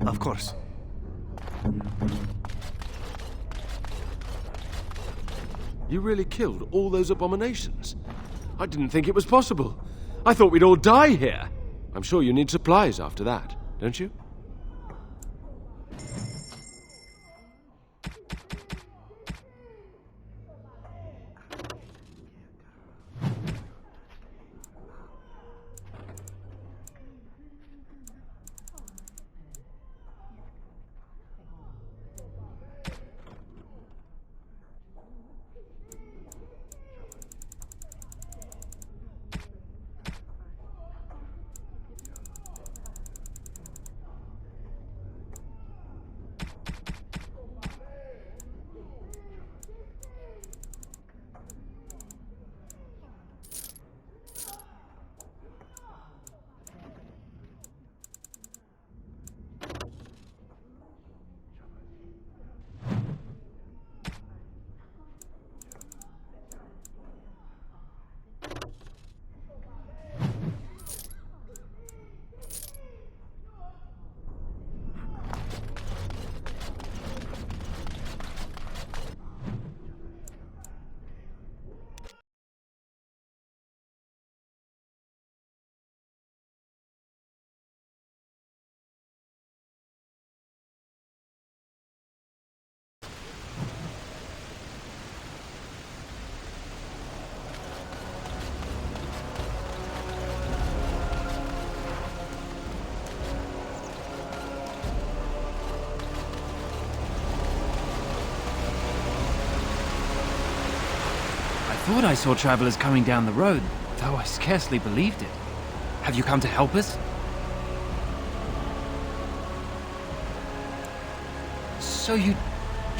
Of course. You really killed all those abominations? I didn't think it was possible. I thought we'd all die here. I'm sure you need supplies after that, don't you? I thought I saw travelers coming down the road, though I scarcely believed it. Have you come to help us? So you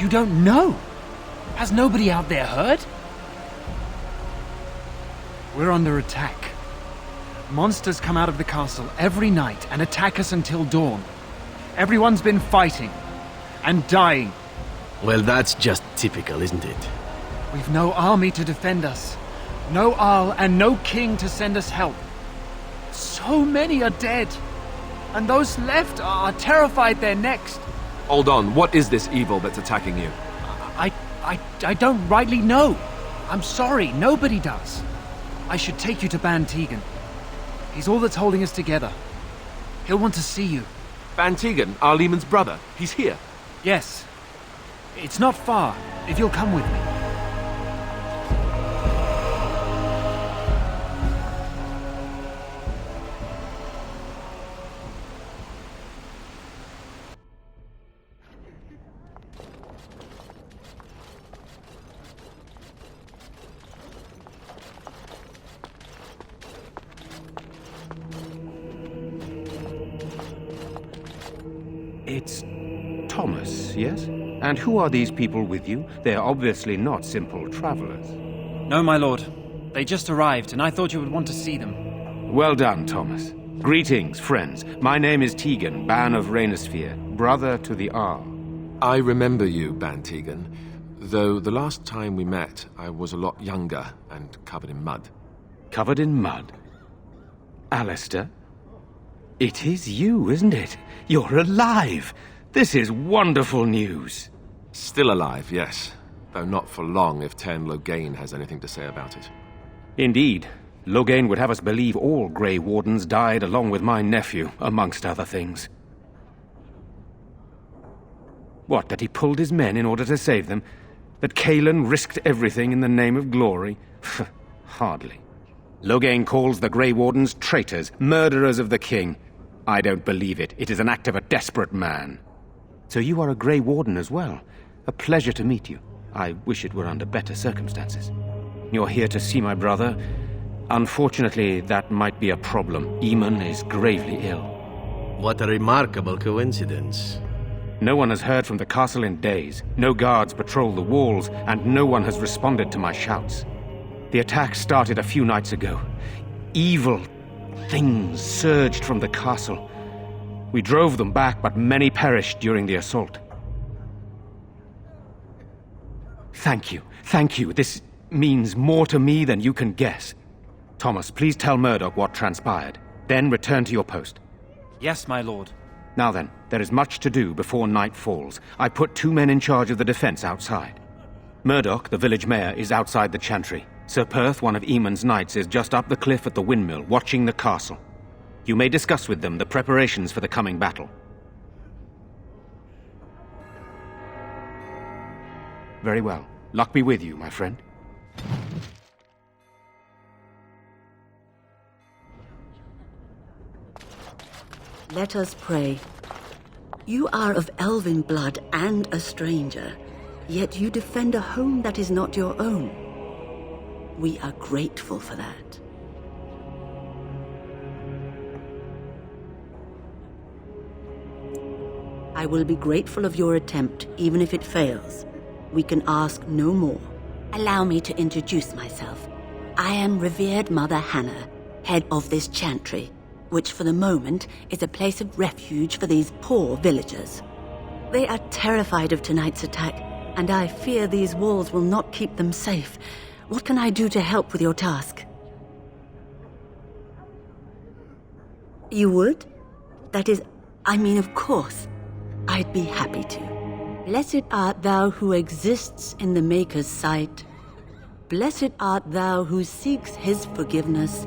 don't know? Has nobody out there heard? We're under attack. Monsters come out of the castle every night and attack us until dawn. Everyone's been fighting and dying. Well, that's just typical, isn't it? We've no army to defend us, no Arl and no king to send us help. So many are dead, and those left are terrified they're next. Hold on, what is this evil that's attacking you? I don't rightly know. I'm sorry, nobody does. I should take you to Ban Tegan. He's all that's holding us together. He'll want to see you. Ban Tegan, our Leman's brother, he's here. Yes. It's not far, if you'll come with me. It's Thomas, yes? And who are these people with you? They're obviously not simple travelers. No, my lord. They just arrived, and I thought you would want to see them. Well done, Thomas. Greetings, friends. My name is Tegan, Ban of Rainersphere, brother to the Arl. I remember you, Ban Tegan, though the last time we met, I was a lot younger and covered in mud. Covered in mud? Alistair? It is you, isn't it? You're alive! This is wonderful news. Still alive, yes. Though not for long if Tern Loghain has anything to say about it. Indeed. Loghain would have us believe all Grey Wardens died along with my nephew, amongst other things. What, that he pulled his men in order to save them? That Cailan risked everything in the name of glory? Hardly. Loghain calls the Grey Wardens traitors, murderers of the king. I don't believe it. It is an act of a desperate man. So you are a Grey Warden as well. A pleasure to meet you. I wish it were under better circumstances. You're here to see my brother. Unfortunately, that might be a problem. Eamon is gravely ill. What a remarkable coincidence. No one has heard from the castle in days. No guards patrol the walls, and no one has responded to my shouts. The attack started a few nights ago. Evil things surged from the castle. We drove them back, but many perished during the assault. Thank you. Thank you. This means more to me than you can guess. Thomas, please tell Murdoch what transpired. Then return to your post. Yes, my lord. Now then, there is much to do before night falls. I put 2 men in charge of the defense outside. Murdoch, the village mayor, is outside the chantry. Sir Perth, one of Eamon's knights, is just up the cliff at the windmill, watching the castle. You may discuss with them the preparations for the coming battle. Very well. Luck be with you, my friend. Let us pray. You are of elven blood and a stranger, yet you defend a home that is not your own. We are grateful for that. I will be grateful of your attempt, even if it fails. We can ask no more. Allow me to introduce myself. I am revered Mother Hannah, head of this chantry, which for the moment is a place of refuge for these poor villagers. They are terrified of tonight's attack, and I fear these walls will not keep them safe. What can I do to help with your task? You would? That is, I mean, of course. I'd be happy to. Blessed art thou who exists in the Maker's sight. Blessed art thou who seeks his forgiveness.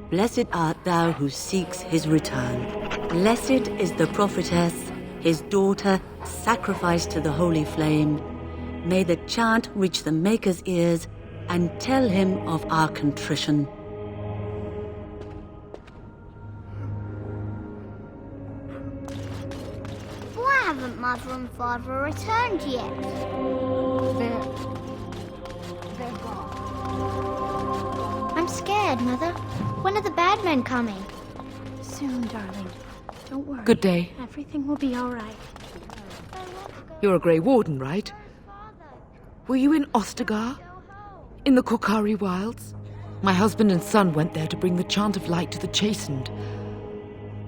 Blessed art thou who seeks his return. Blessed is the prophetess, his daughter, sacrificed to the holy flame. May the chant reach the Maker's ears and tell him of our contrition. Why haven't Mother and Father returned yet? They're gone. I'm scared, Mother. When are the bad men coming? Soon, darling. Don't worry. Good day. Everything will be all right. You're a Grey Warden, right? Were you in Ostagar? In the Korkari Wilds? My husband and son went there to bring the chant of light to the chastened.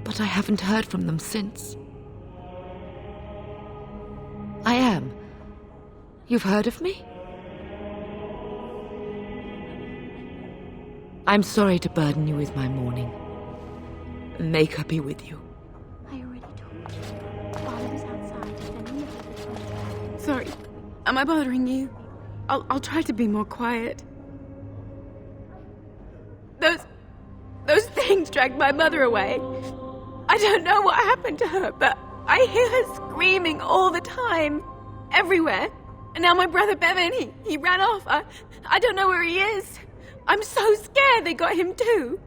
But I haven't heard from them since. I am. You've heard of me? I'm sorry to burden you with my mourning. May God be with you. I already told you. Father was outside defending the Sorry. Am I bothering you? I'll try to be more quiet. Those things dragged my mother away. I don't know what happened to her, but I hear her screaming all the time. Everywhere. And now my brother Bevan, he ran off. I don't know where he is. I'm so scared they got him too.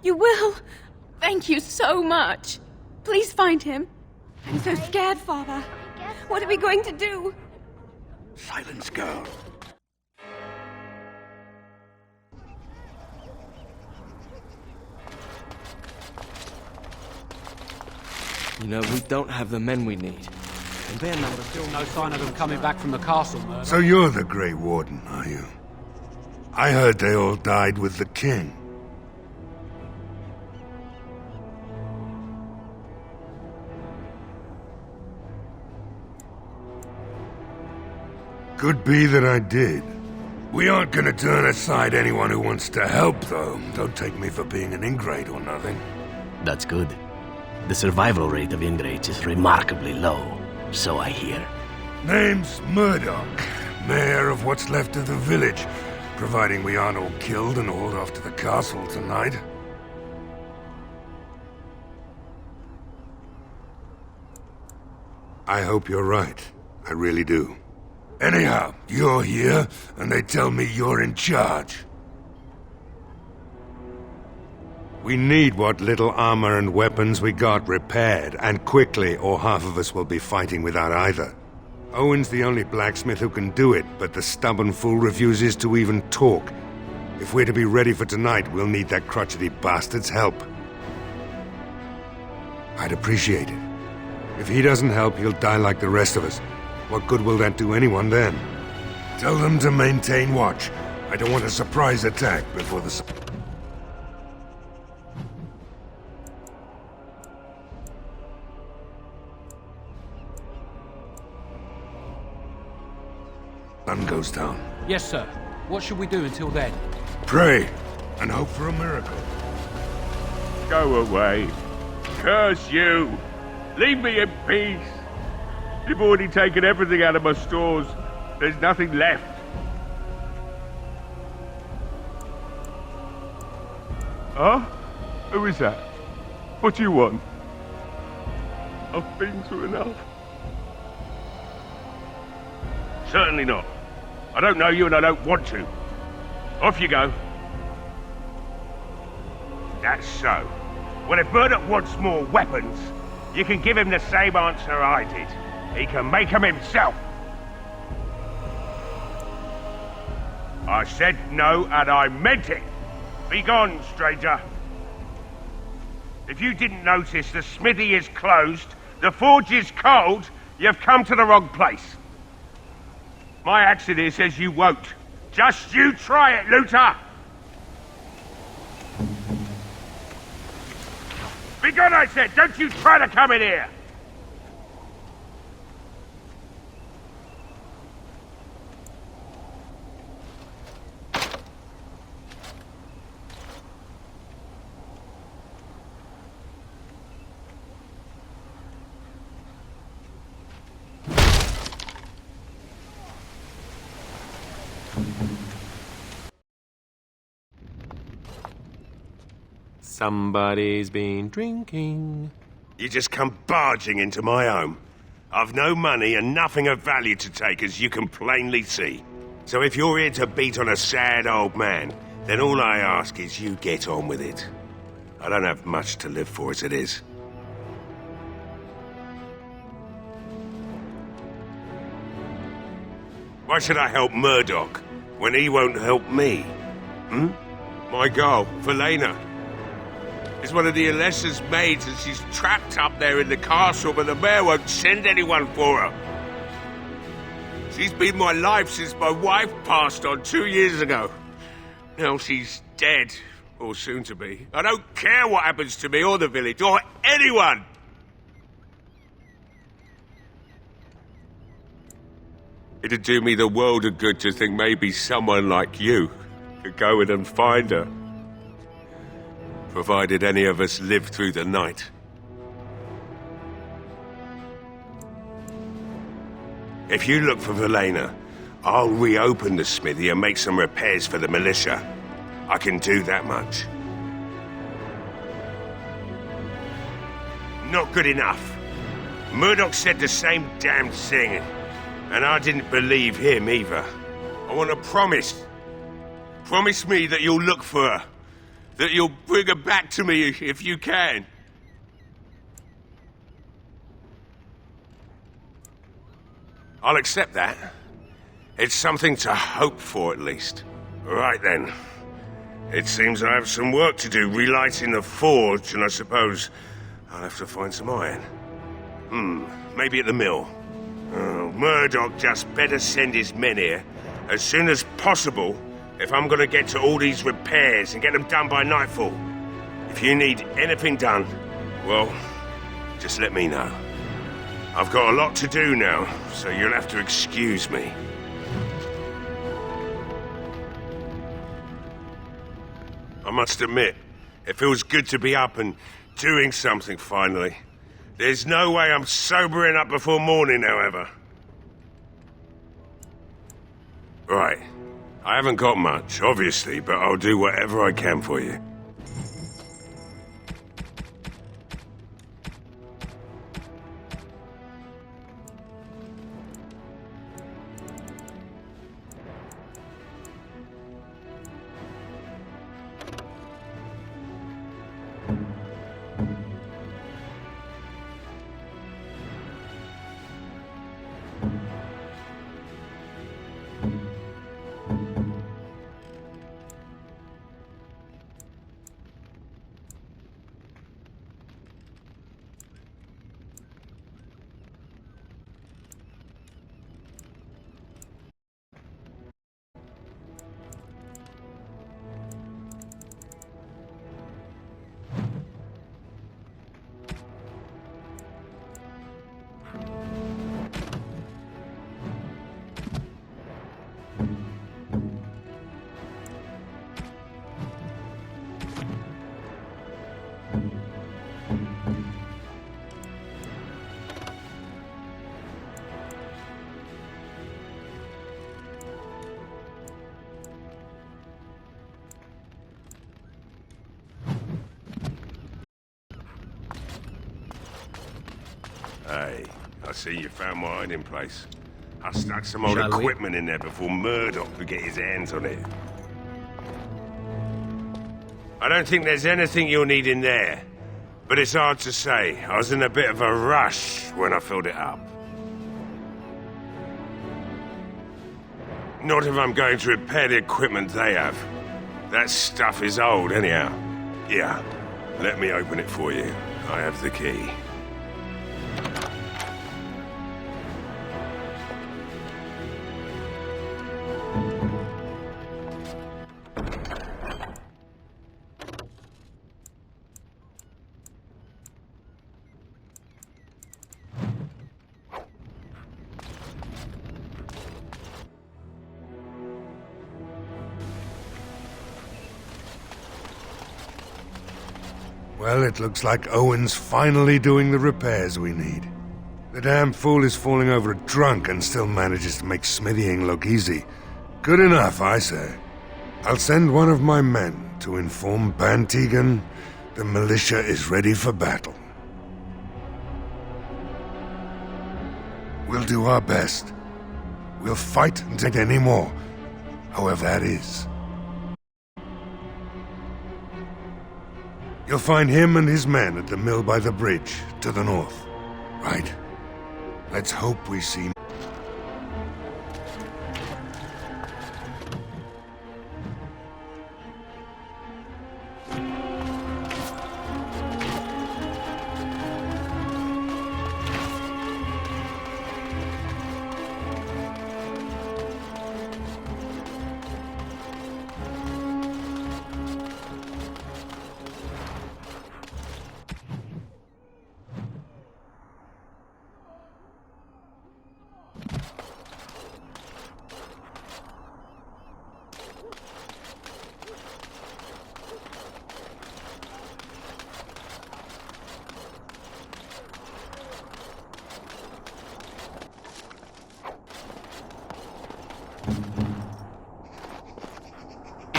You will? Thank you so much. Please find him. I'm so scared, Father. What are we going to do? Silence, girl. You know, we don't have the men we need. And their number Still no sign of them coming back from the castle, Murdoch. So you're the Grey Warden, are you? I heard they all died with the king. Could be that I did. We aren't gonna turn aside anyone who wants to help, though. Don't take me for being an ingrate or nothing. That's good. The survival rate of ingrates is remarkably low, so I hear. Name's Murdoch, mayor of what's left of the village, providing we aren't all killed and hauled off to the castle tonight. I hope you're right. I really do. Anyhow, you're here, and they tell me you're in charge. We need what little armor and weapons we got repaired, and quickly, or half of us will be fighting without either. Owen's the only blacksmith who can do it, but the stubborn fool refuses to even talk. If we're to be ready for tonight, we'll need that crotchety bastard's help. I'd appreciate it. If he doesn't help, he'll die like the rest of us. What good will that do anyone then? Tell them to maintain watch. I don't want a surprise attack before the sun goes down. Yes, sir. What should we do until then? Pray and hope for a miracle. Go away. Curse you. Leave me in peace. You've already taken everything out of my stores. There's nothing left. Huh? Who is that? What do you want? I've been through enough. Certainly not. I don't know you and I don't want to. Off you go. That's so. Well, if Murdoch wants more weapons, you can give him the same answer I did. He can make them himself. I said no, and I meant it. Be gone, stranger. If you didn't notice, the smithy is closed, the forge is cold, you've come to the wrong place. My axe here says you won't. Just you try it, looter! Be gone, I said! Don't you try to come in here! Somebody's been drinking. You just come barging into my home. I've no money and nothing of value to take, as you can plainly see. So if you're here to beat on a sad old man, then all I ask is you get on with it. I don't have much to live for as it is. Why should I help Murdoch when he won't help me? My girl, Velena, is one of the Alessa's maids, and she's trapped up there in the castle, but the mayor won't send anyone for her. She's been my life since my wife passed on 2 years ago. Now she's dead, or soon to be. I don't care what happens to me or the village, or anyone! It'd do me the world of good to think maybe someone like you could go in and find her. Provided any of us live through the night. If you look for Velena, I'll reopen the smithy and make some repairs for the militia. I can do that much. Not good enough. Murdoch said the same damn thing, and I didn't believe him either. I want a promise. Promise me that you'll look for her. That you'll bring her back to me if you can. I'll accept that. It's something to hope for, at least. Right then. It seems I have some work to do relighting the forge, and I suppose I'll have to find some iron. Maybe at the mill. Murdoch just better send his men here as soon as possible if I'm gonna get to all these repairs and get them done by nightfall. If you need anything done, well, just let me know. I've got a lot to do now, so you'll have to excuse me. I must admit, it feels good to be up and doing something finally. There's no way I'm sobering up before morning, however. Right. I haven't got much, obviously, but I'll do whatever I can for you. say. I see you found my hiding place. I stuck some old Shall we? equipment in there before Murdoch could get his hands on it. I don't think there's anything you'll need in there. But it's hard to say. I was in a bit of a rush when I filled it up. Not if I'm going to repair the equipment they have. That stuff is old, anyhow. Yeah, let me open it for you. I have the key. Well, it looks like Owen's finally doing the repairs we need. The damn fool is falling over drunk and still manages to make smithying look easy. Good enough, I say. I'll send one of my men to inform Bantegan the militia is ready for battle. We'll do our best. We'll fight and take any more, however that is. You'll find him and his men at the mill by the bridge, to the north. Right? Let's hope we see...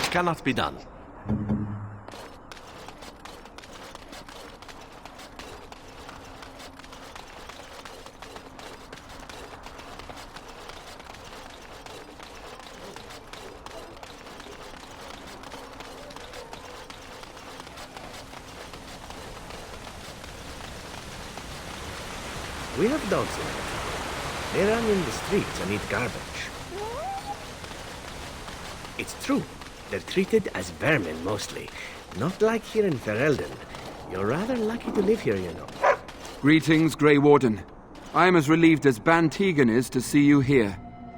It cannot be done. We have dogs in it. They run in the streets and eat garbage. It's true. They're treated as vermin mostly. Not like here in Ferelden. You're rather lucky to live here, you know. Greetings, Grey Warden. I am as relieved as Bantegan is to see you here.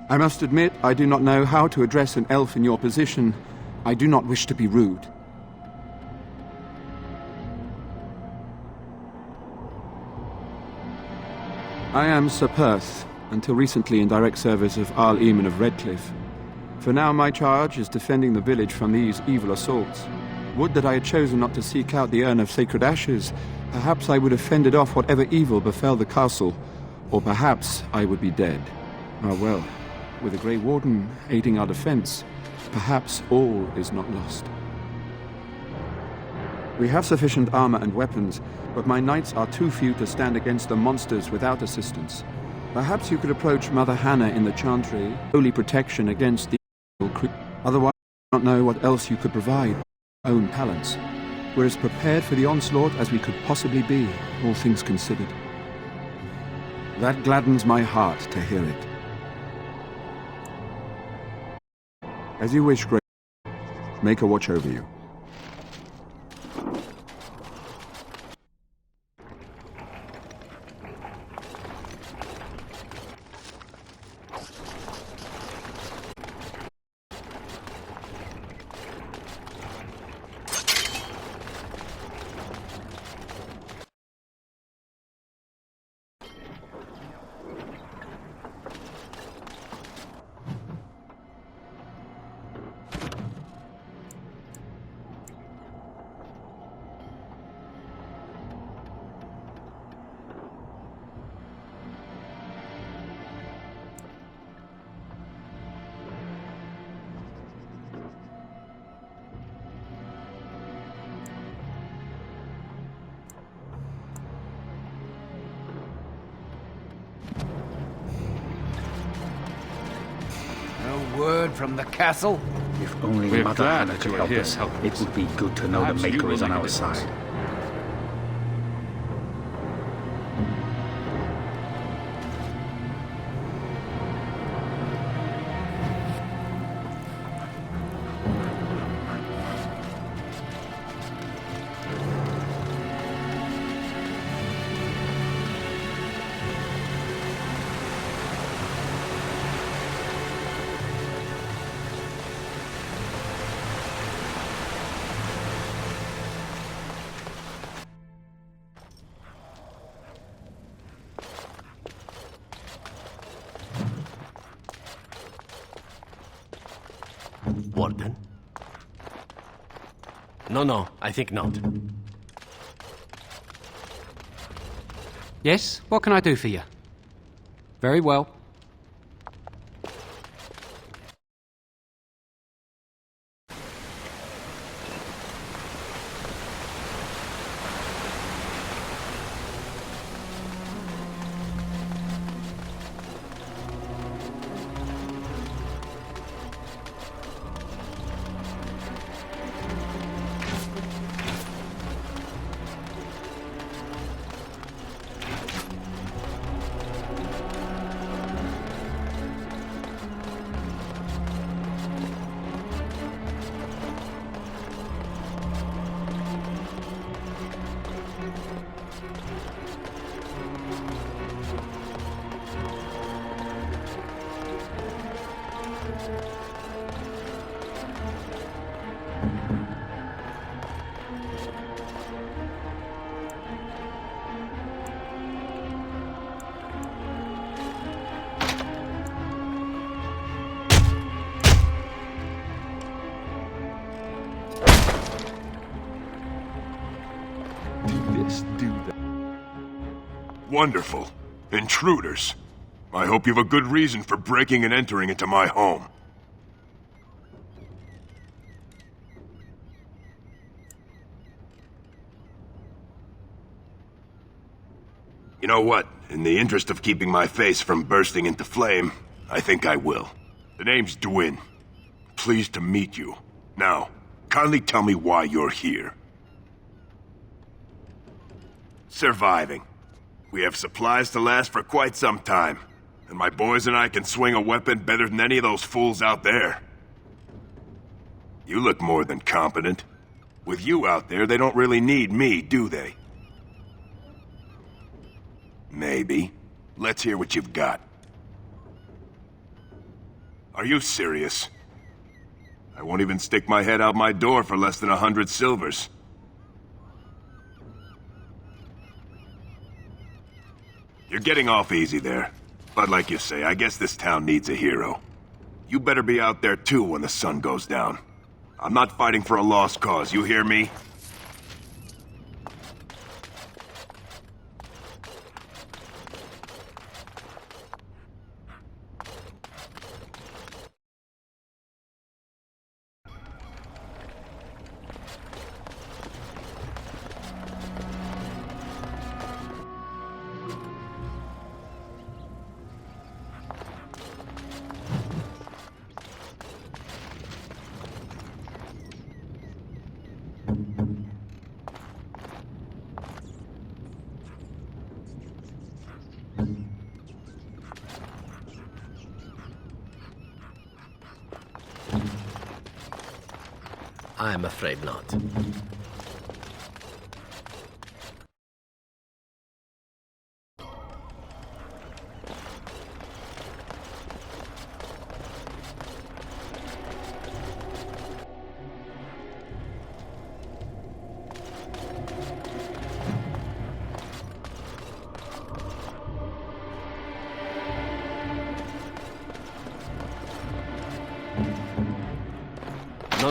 I must admit, I do not know how to address an elf in your position. I do not wish to be rude. I am Sir Perth, until recently in direct service of Arl Eamon of Redcliffe. For now my charge is defending the village from these evil assaults. Would that I had chosen not to seek out the urn of sacred ashes. Perhaps I would have fended off whatever evil befell the castle, or perhaps I would be dead. Ah well, with a Grey Warden aiding our defense, perhaps all is not lost. We have sufficient armor and weapons, but my knights are too few to stand against the monsters without assistance. Perhaps you could approach Mother Hannah in the Chantry, holy protection against the otherwise, I do not know what else you could provide. Own talents. We're as prepared for the onslaught as we could possibly be, all things considered. That gladdens my heart to hear it. As you wish, Grey. Make a watch over you. from the castle. If only We're Mother glad Hannah that could you are help here us, to help it us. would be good to know the Perhaps you Maker will is on make a our difference. side. Warden? No, I think not. Yes? What can I do for you? Very well. Wonderful. Intruders. I hope you have a good reason for breaking and entering into my home. You know what? In the interest of keeping my face from bursting into flame, I think I will. The name's Dwyn. Pleased to meet you. Now, kindly tell me why you're here. Surviving. We have supplies to last for quite some time, and my boys and I can swing a weapon better than any of those fools out there. You look more than competent. With you out there, they don't really need me, do they? Maybe. Let's hear what you've got. Are you serious? I won't even stick my head out my door for less than 100 silvers. You're getting off easy there. But like you say, I guess this town needs a hero. You better be out there too when the sun goes down. I'm not fighting for a lost cause, you hear me? I'm afraid not.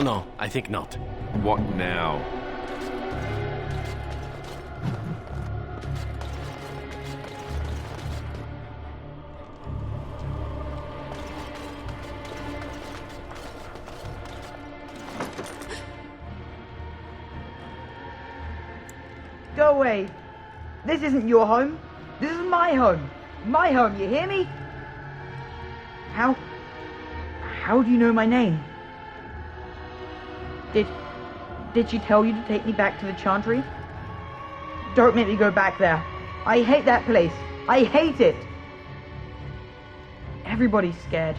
No, I think not. What now? Go away. This isn't your home. This is my home. My home, you hear me? How How do you know my name? Did she tell you to take me back to the Chantry? Don't make me go back there. I hate that place. I hate it. Everybody's scared.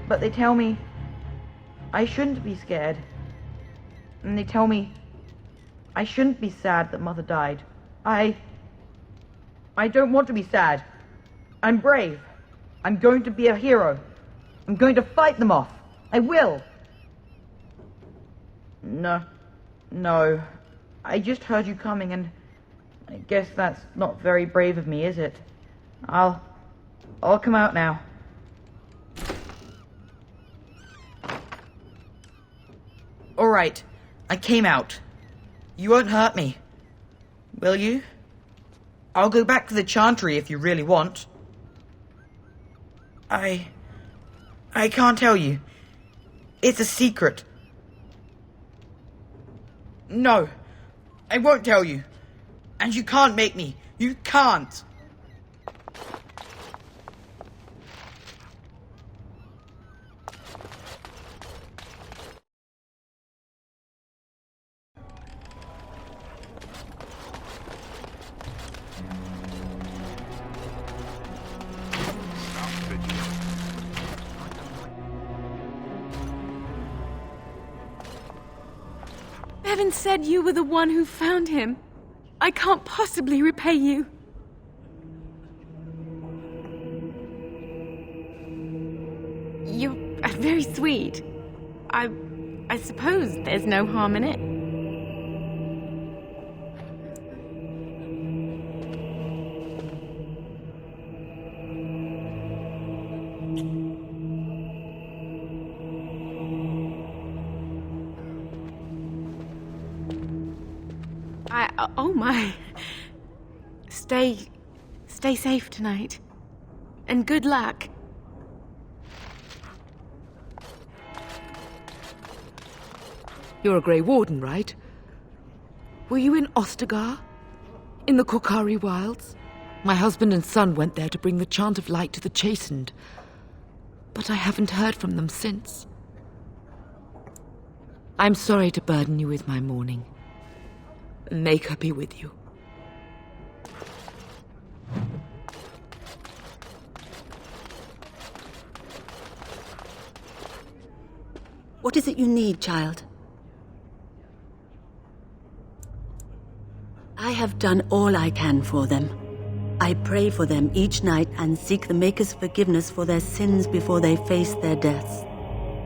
But they tell me I shouldn't be scared. And they tell me I shouldn't be sad that Mother died. I don't want to be sad. I'm brave. I'm going to be a hero. I'm going to fight them off. I will. No. I just heard you coming, and I guess that's not very brave of me, is it? I'll come out now. All right. I came out. You won't hurt me. Will you? I'll go back to the Chantry if you really want. I can't tell you. It's a secret. No, I won't tell you. And you can't make me. You can't. Bevan said you were the one who found him. I can't possibly repay you. You're very sweet. I suppose there's no harm in it. Oh my. Stay safe tonight. And good luck. You're a Grey Warden, right? Were you in Ostagar? In the Korkari Wilds? My husband and son went there to bring the chant of light to the chastened. But I haven't heard from them since. I'm sorry to burden you with my mourning. May her be with you. What is it you need, child? I have done all I can for them. I pray for them each night and seek the Maker's forgiveness for their sins before they face their deaths.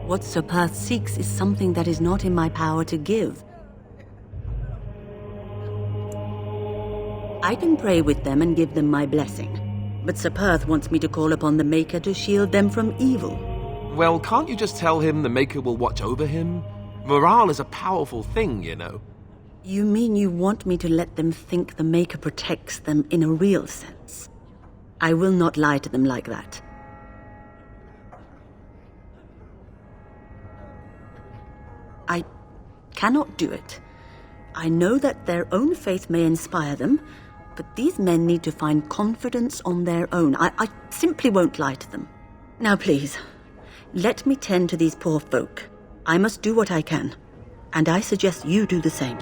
What Sir Perth seeks is something that is not in my power to give. I can pray with them and give them my blessing, but Sir Perth wants me to call upon the Maker to shield them from evil. Well, can't you just tell him the Maker will watch over him? Morale is a powerful thing, you know. You mean you want me to let them think the Maker protects them in a real sense? I will not lie to them like that. I cannot do it. I know that their own faith may inspire them, but these men need to find confidence on their own. I simply won't lie to them. Now please, let me tend to these poor folk. I must do what I can, and I suggest you do the same.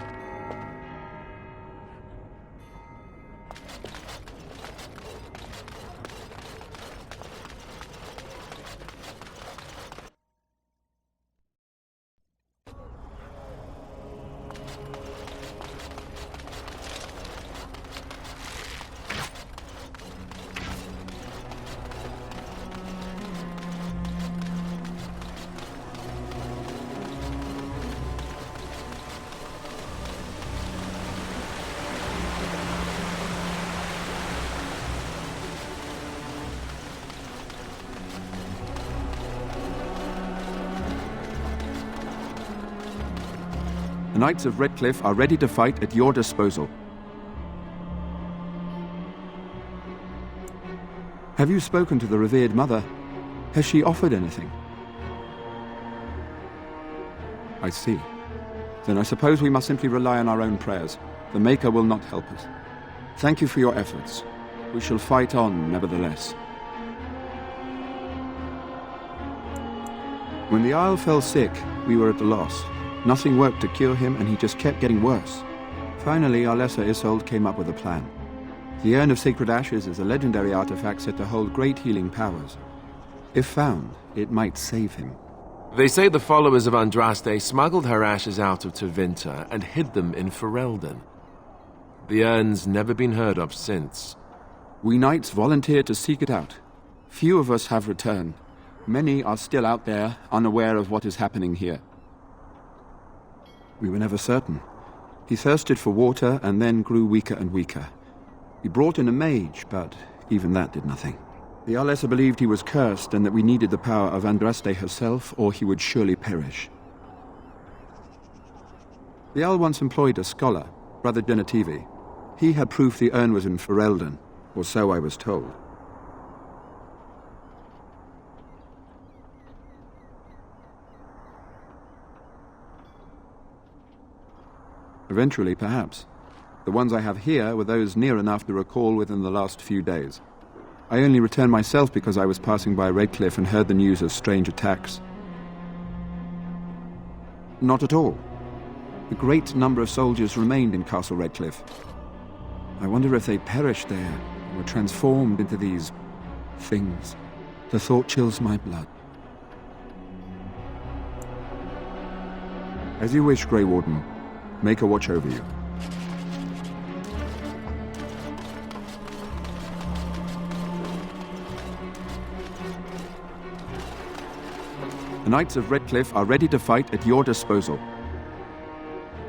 The Knights of Redcliffe are ready to fight at your disposal. Have you spoken to the revered mother? Has she offered anything? I see. Then I suppose we must simply rely on our own prayers. The Maker will not help us. Thank you for your efforts. We shall fight on, nevertheless. When the Isle fell sick, we were at a loss. Nothing worked to cure him, and he just kept getting worse. Finally, our lesser Isolde came up with a plan. The Urn of Sacred Ashes is a legendary artifact said to hold great healing powers. If found, it might save him. They say the followers of Andraste smuggled her ashes out of Tevinter and hid them in Ferelden. The urn's never been heard of since. We knights volunteered to seek it out. Few of us have returned. Many are still out there, unaware of what is happening here. We were never certain. He thirsted for water and then grew weaker and weaker. We brought in a mage, but even that did nothing. The Arlessa believed he was cursed and that we needed the power of Andraste herself, or he would surely perish. The Owl once employed a scholar, Brother Genetivi. He had proof the urn was in Ferelden, or so I was told. Eventually, perhaps. The ones I have here were those near enough to recall within the last few days. I only returned myself because I was passing by Redcliffe and heard the news of strange attacks. Not at all. A great number of soldiers remained in Castle Redcliffe. I wonder if they perished there, or were transformed into these things. The thought chills my blood. As you wish, Grey Warden. Make a watch over you. The Knights of Redcliffe are ready to fight at your disposal.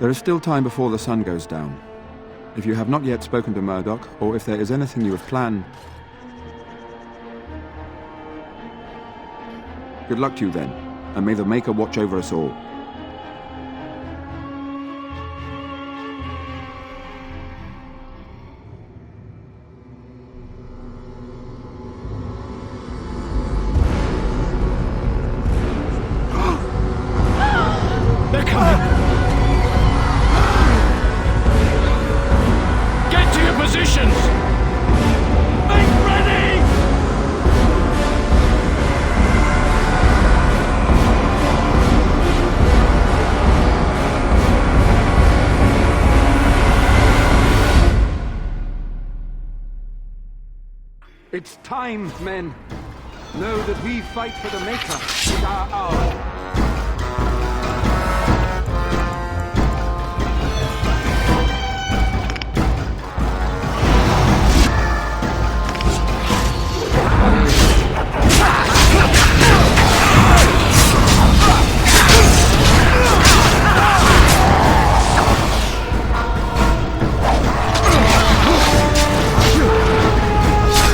There is still time before the sun goes down. If you have not yet spoken to Murdoch, or if there is anything you have planned... Good luck to you then, and may the Maker watch over us all. It's time, men. Know that we fight for the Maker with our hour.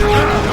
Yeah!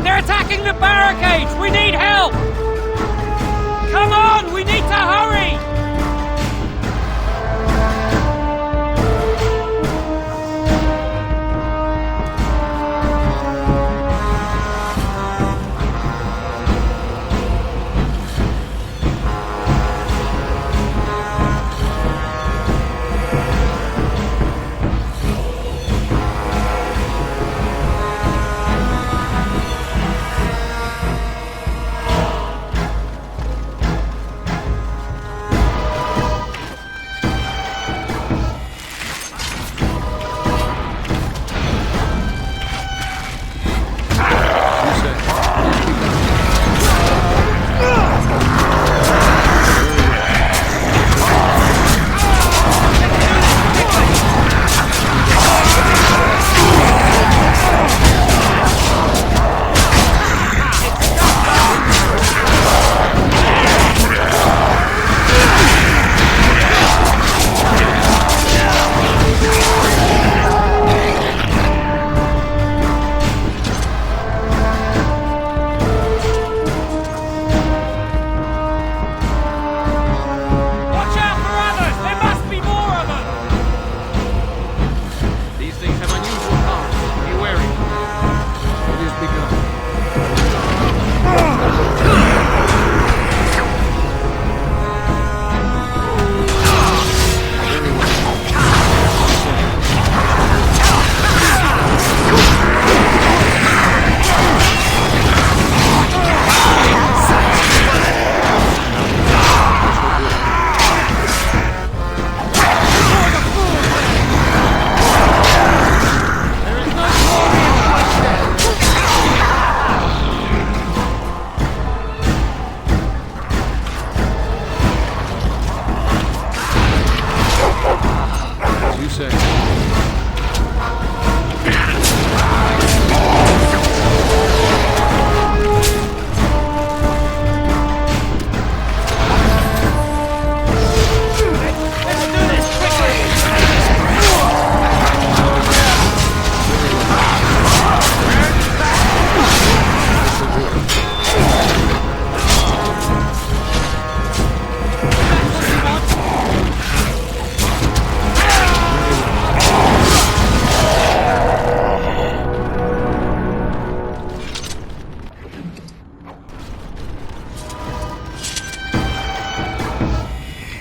They're attacking the barricades! We need help! Come on! We need to hurry!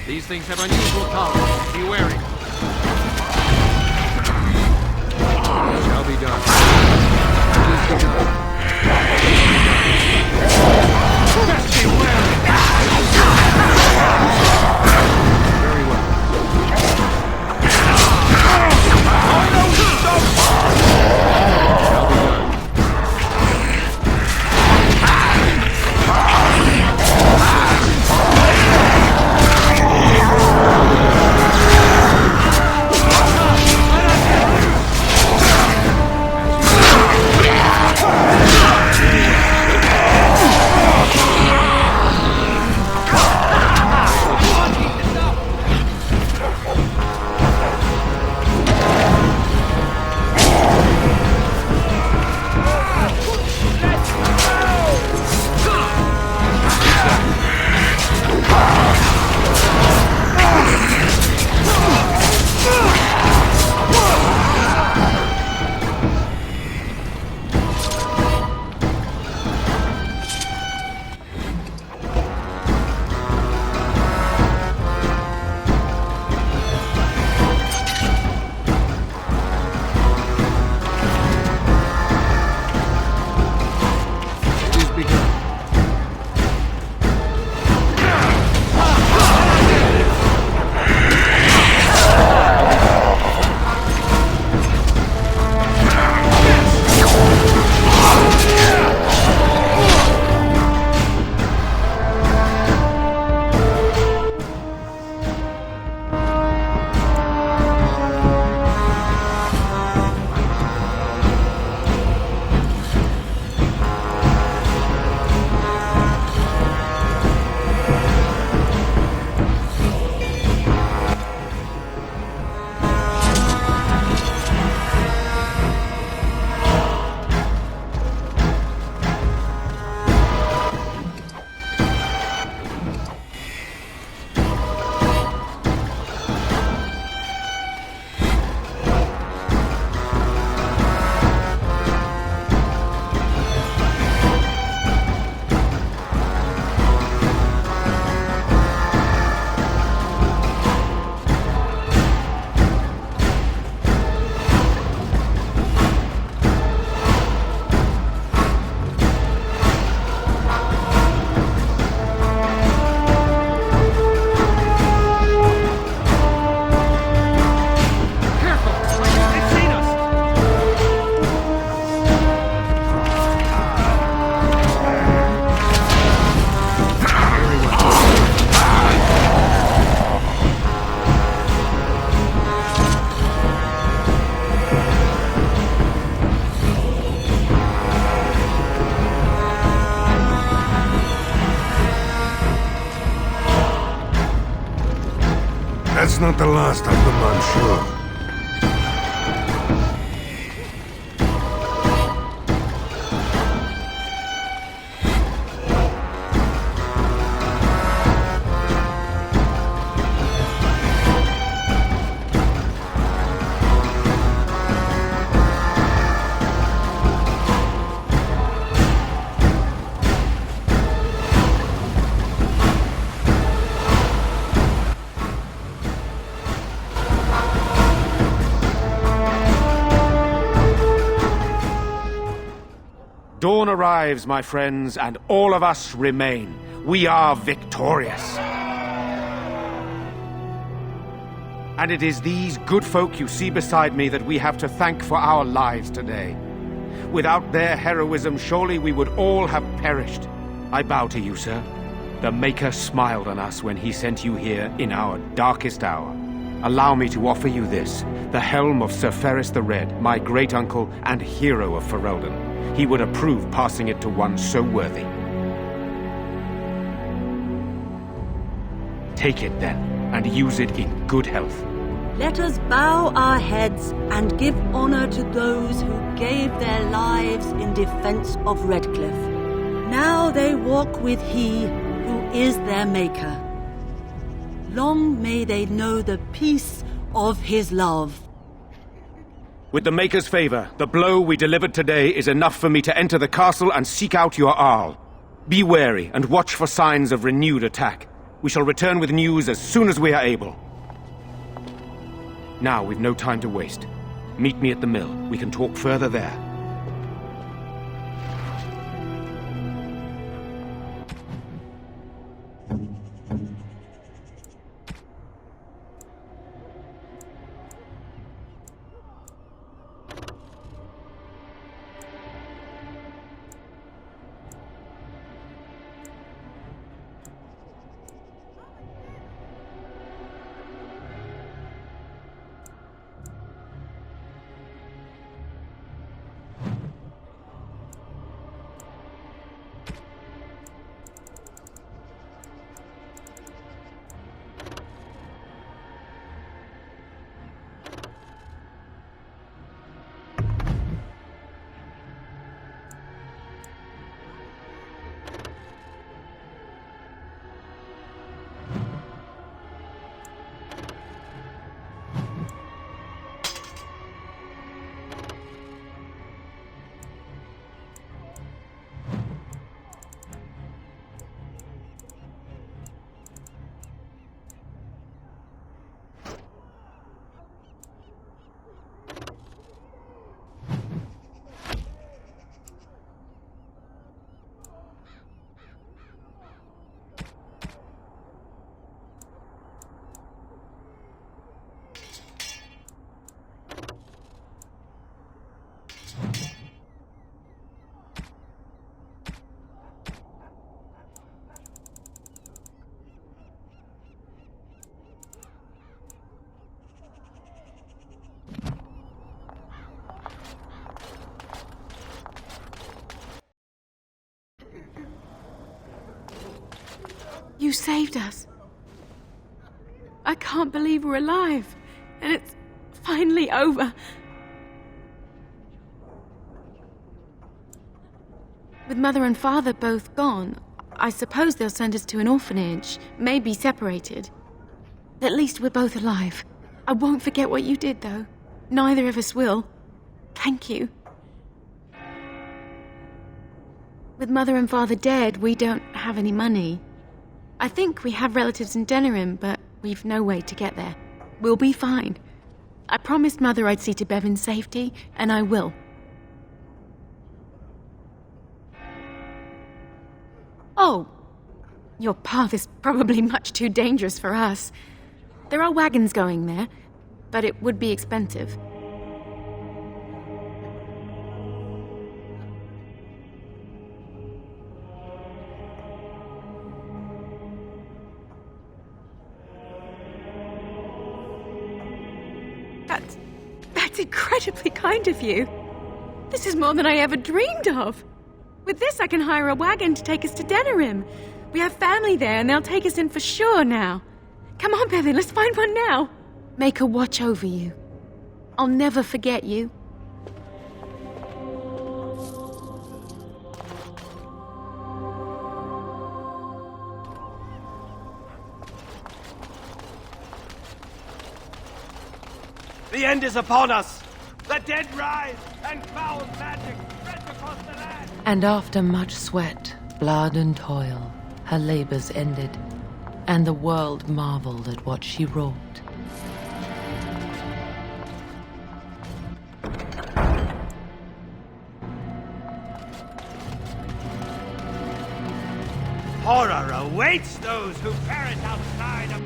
These things have unusual power. Be wary. Shall be done. It is begun. Just be wary. Very well. Shall be done. is not the last of them, I'm sure. Dawn arrives, my friends, and all of us remain. We are victorious. And it is these good folk you see beside me that we have to thank for our lives today. Without their heroism, surely we would all have perished. I bow to you, sir. The Maker smiled on us when he sent you here in our darkest hour. Allow me to offer you this, the helm of Sir Ferris the Red, my great-uncle and hero of Ferelden. He would approve passing it to one so worthy. Take it, then, and use it in good health. Let us bow our heads and give honor to those who gave their lives in defense of Redcliffe. Now they walk with he who is their Maker. Long may they know the peace of his love. With the Maker's favor, the blow we delivered today is enough for me to enter the castle and seek out your Arl. Be wary and watch for signs of renewed attack. We shall return with news as soon as we are able. Now we've no time to waste. Meet me at the mill. We can talk further there. You saved us. I can't believe we're alive, and it's finally over. With Mother and Father both gone, I suppose they'll send us to an orphanage, maybe separated. At least we're both alive. I won't forget what you did, though. Neither of us will. Thank you. With Mother and Father dead, we don't have any money. I think we have relatives in Denerim, but we've no way to get there. We'll be fine. I promised Mother I'd see to Bevan's safety, and I will. Oh, your path is probably much too dangerous for us. There are wagons going there, but it would be expensive. That's incredibly kind of you. This is more than I ever dreamed of. With this, I can hire a wagon to take us to Denerim. We have family there, and they'll take us in for sure now. Come on, Bevan, let's find one now. Make her watch over you. I'll never forget you. The end is upon us! The dead rise, and foul magic spreads across the land! And after much sweat, blood and toil, her labors ended, and the world marveled at what she wrought. Horror awaits those who perish outside of...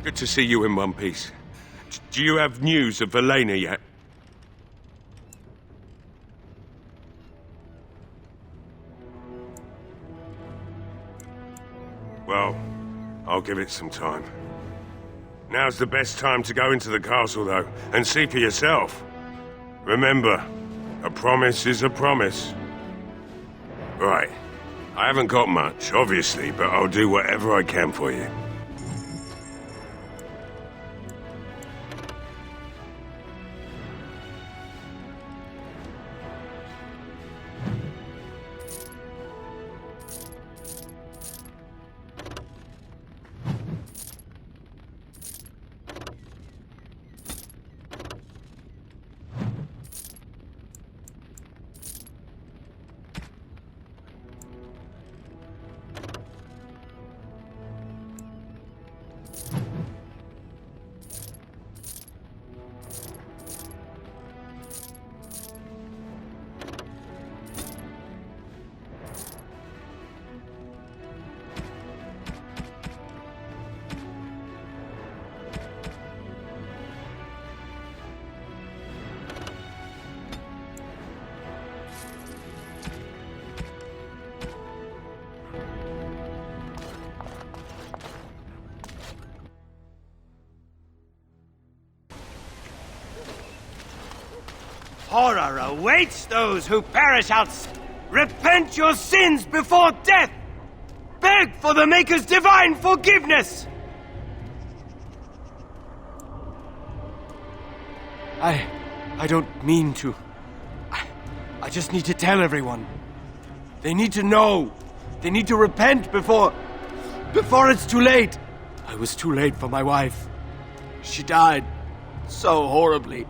Good to see you in one piece. Do you have news of Velena yet? Well, I'll give it some time. Now's the best time to go into the castle, though, and see for yourself. Remember, a promise is a promise. Right. I haven't got much, obviously, but I'll do whatever I can for you. Horror awaits those who perish outside. Repent your sins before death! Beg for the Maker's divine forgiveness! I don't mean to. I just need to tell everyone. They need to know. They need to repent before it's too late. I was too late for my wife. She died so horribly.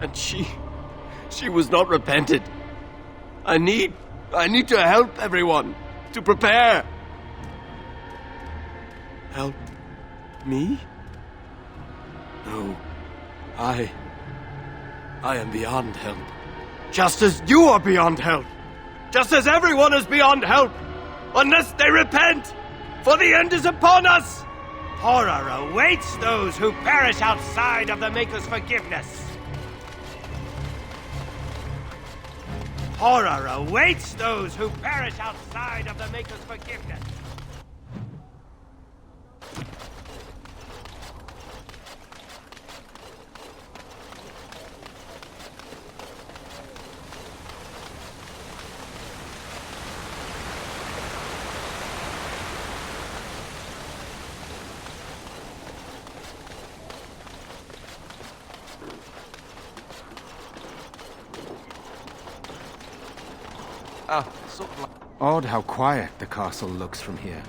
And she was not repented. I need to help everyone to prepare. Help me? No. I am beyond help. Just as you are beyond help. Just as everyone is beyond help. Unless they repent. For the end is upon us. Horror awaits those who perish outside of the Maker's forgiveness. Horror awaits those who perish outside of the Maker's forgiveness. Odd how quiet the castle looks from here.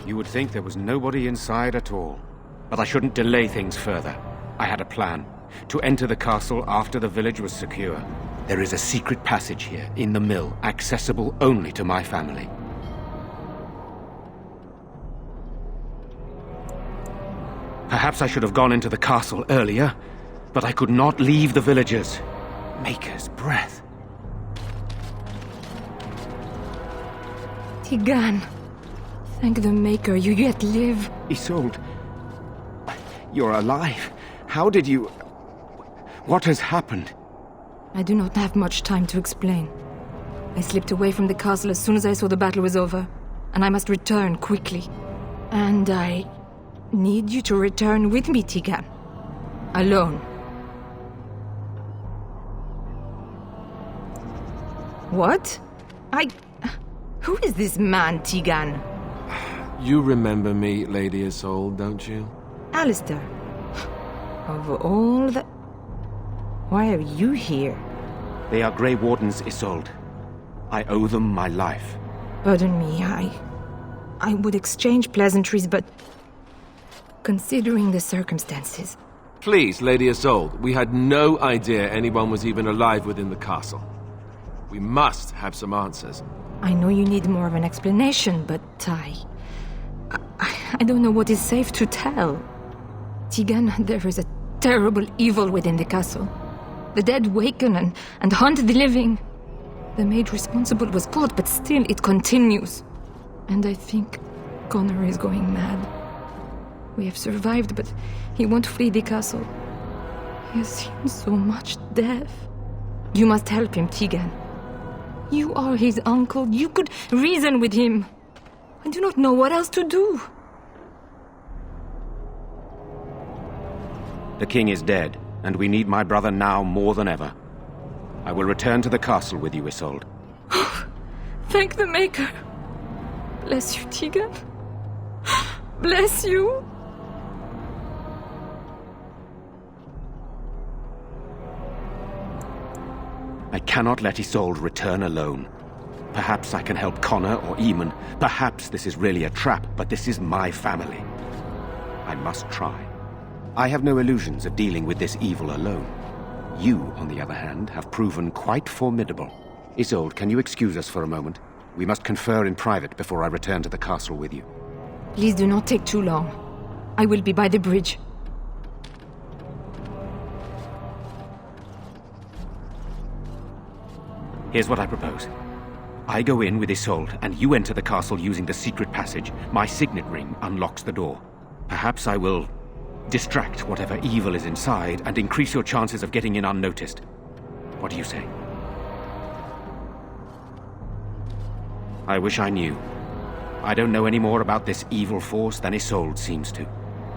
You would think there was nobody inside at all. But I shouldn't delay things further. I had a plan. To enter the castle after the village was secure. There is a secret passage here, in the mill, accessible only to my family. Perhaps I should have gone into the castle earlier, but I could not leave the villagers. Maker's breath. Tigan, thank the Maker you yet live. Isolde, you're alive. How did you... What has happened? I do not have much time to explain. I slipped away from the castle as soon as I saw the battle was over, and I must return quickly. And I need you to return with me, Tigan. Alone. What? Who is this man, Tigan? You remember me, Lady Isolde, don't you? Alistair, of all the... Why are you here? They are Grey Wardens, Isolde. I owe them my life. Pardon me, I would exchange pleasantries, but... Considering the circumstances... Please, Lady Isolde, we had no idea anyone was even alive within the castle. We must have some answers. I know you need more of an explanation, but I don't know what is safe to tell. Tegan, there is a terrible evil within the castle. The dead waken and hunt the living. The maid responsible was caught, but still it continues. And I think Connor is going mad. We have survived, but he won't flee the castle. He has seen so much death. You must help him, Tegan. You are his uncle. You could reason with him. I do not know what else to do. The king is dead, and we need my brother now more than ever. I will return to the castle with you, Isolde. Thank the Maker. Bless you, Tegan. Bless you. I cannot let Isolde return alone. Perhaps I can help Connor or Eamon. Perhaps this is really a trap, but this is my family. I must try. I have no illusions of dealing with this evil alone. You, on the other hand, have proven quite formidable. Isolde, can you excuse us for a moment? We must confer in private before I return to the castle with you. Please do not take too long. I will be by the bridge. Here's what I propose. I go in with Isolde, and you enter the castle using the secret passage. My signet ring unlocks the door. Perhaps I will distract whatever evil is inside and increase your chances of getting in unnoticed. What do you say? I wish I knew. I don't know any more about this evil force than Isolde seems to.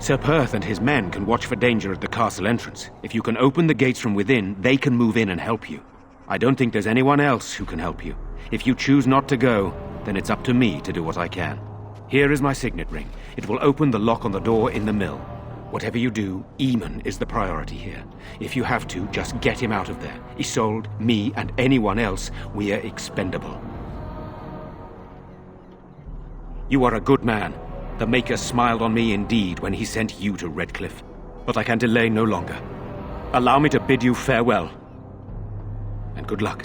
Sir Perth and his men can watch for danger at the castle entrance. If you can open the gates from within, they can move in and help you. I don't think there's anyone else who can help you. If you choose not to go, then it's up to me to do what I can. Here is my signet ring. It will open the lock on the door in the mill. Whatever you do, Eamon is the priority here. If you have to, just get him out of there. Isolde, me, and anyone else, we are expendable. You are a good man. The Maker smiled on me indeed when he sent you to Redcliffe. But I can delay no longer. Allow me to bid you farewell. And good luck.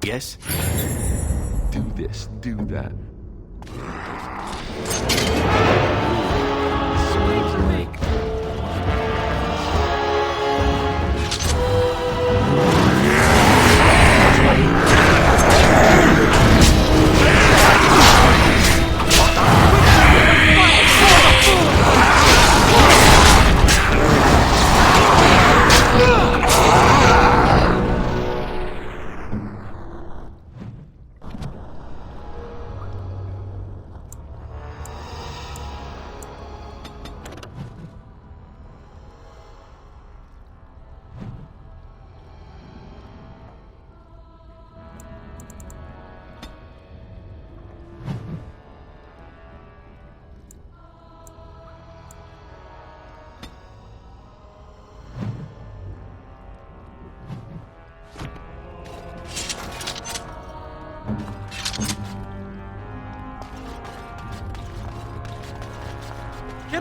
Yes? Do this, do that. Smells like...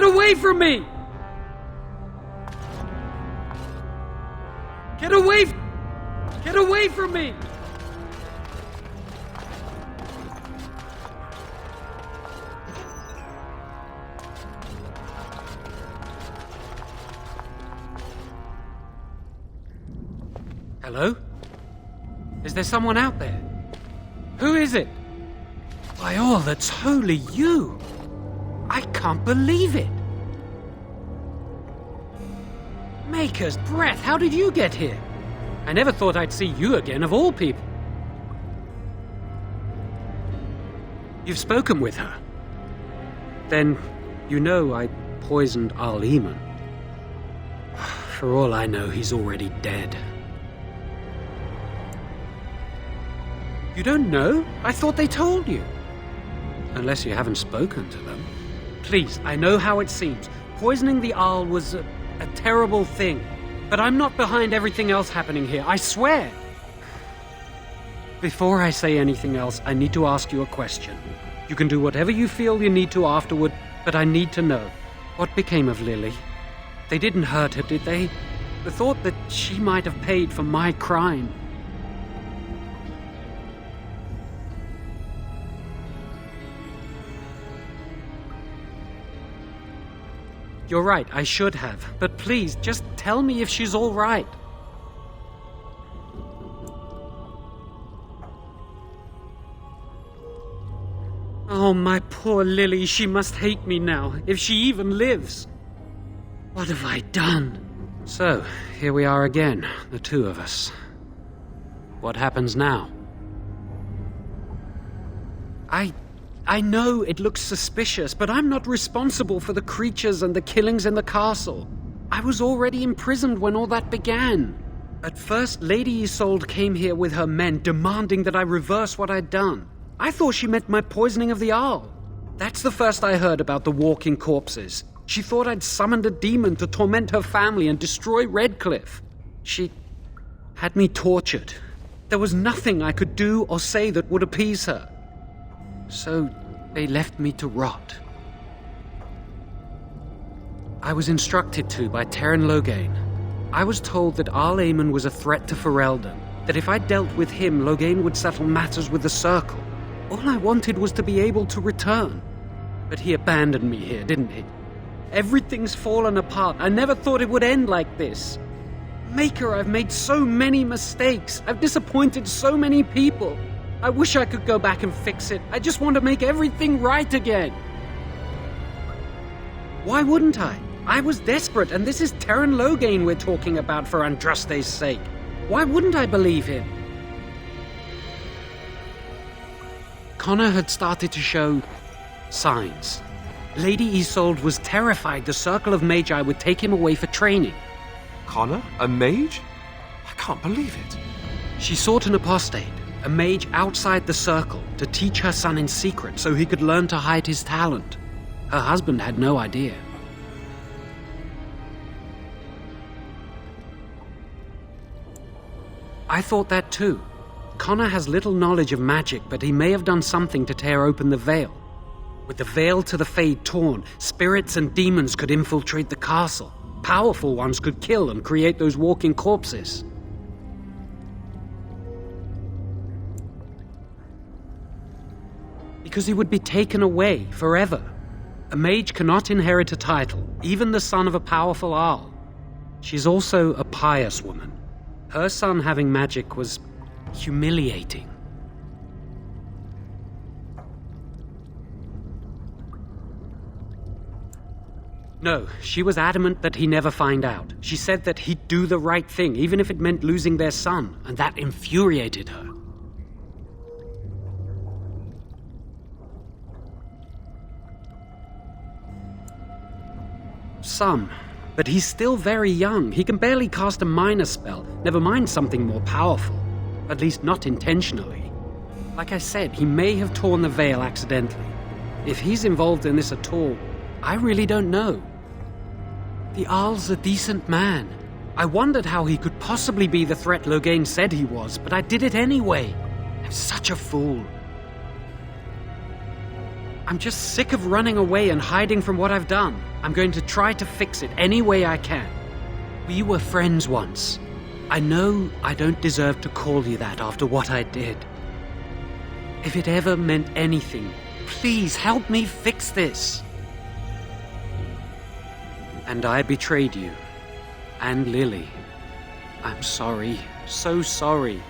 away from me! Get away! Get away from me! Hello? Is there someone out there? Who is it? By all that's holy, you! I can't believe it! Maker's breath, how did you get here? I never thought I'd see you again, of all people. You've spoken with her. Then, you know I poisoned Al-Eman. For all I know, he's already dead. You don't know? I thought they told you. Unless you haven't spoken to them. Please, I know how it seems. Poisoning the Arl was a terrible thing. But I'm not behind everything else happening here, I swear. Before I say anything else, I need to ask you a question. You can do whatever you feel you need to afterward, but I need to know. What became of Lily? They didn't hurt her, did they? The thought that she might have paid for my crime. You're right, I should have. But please, just tell me if she's all right. Oh, my poor Lily, she must hate me now, if she even lives. What have I done? So, here we are again, the two of us. What happens now? I know it looks suspicious, but I'm not responsible for the creatures and the killings in the castle. I was already imprisoned when all that began. At first, Lady Isolde came here with her men, demanding that I reverse what I'd done. I thought she meant my poisoning of the Arl. That's the first I heard about the walking corpses. She thought I'd summoned a demon to torment her family and destroy Redcliffe. She had me tortured. There was nothing I could do or say that would appease her. So they left me to rot. I was instructed to by Terran Loghain. I was told that Al-Eman was a threat to Ferelden, that if I dealt with him, Loghain would settle matters with the Circle. All I wanted was to be able to return. But he abandoned me here, didn't he? Everything's fallen apart. I never thought it would end like this. Maker, I've made so many mistakes. I've disappointed so many people. I wish I could go back and fix it. I just want to make everything right again. Why wouldn't I? I was desperate, and this is Terran Loghain we're talking about for Andraste's sake. Why wouldn't I believe him? Connor had started to show signs. Lady Isolde was terrified the Circle of Magi would take him away for training. Connor? A mage? I can't believe it. She sought an apostate, a mage outside the Circle, to teach her son in secret so he could learn to hide his talent. Her husband had no idea. I thought that too. Connor has little knowledge of magic, but he may have done something to tear open the veil. With the veil to the Fade torn, spirits and demons could infiltrate the castle. Powerful ones could kill and create those walking corpses. Because he would be taken away forever. A mage cannot inherit a title, even the son of a powerful Arl. She's also a pious woman. Her son having magic was humiliating. No, she was adamant that he never find out. She said that he'd do the right thing, even if it meant losing their son, and that infuriated her. Some, but he's still very young. He can barely cast a minor spell, never mind something more powerful. At least not intentionally. Like I said, he may have torn the veil accidentally. If he's involved in this at all, I really don't know. The Arl's a decent man. I wondered how he could possibly be the threat Loghain said he was, but I did it anyway. I'm such a fool. I'm just sick of running away and hiding from what I've done. I'm going to try to fix it any way I can. We were friends once. I know I don't deserve to call you that after what I did. If it ever meant anything, please help me fix this. And I betrayed you. And Lily. I'm sorry. So sorry.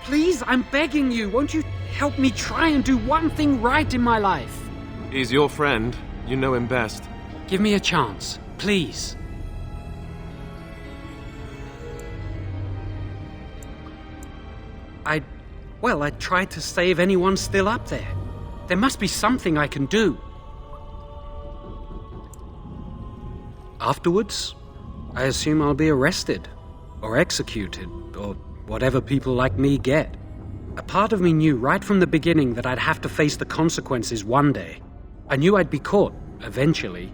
Please, I'm begging you, won't you help me try and do one thing right in my life? He's your friend. You know him best. Give me a chance, please. I tried to save anyone still up there. There must be something I can do. Afterwards, I assume I'll be arrested, or executed, or whatever people like me get. A part of me knew right from the beginning that I'd have to face the consequences one day. I knew I'd be caught, eventually.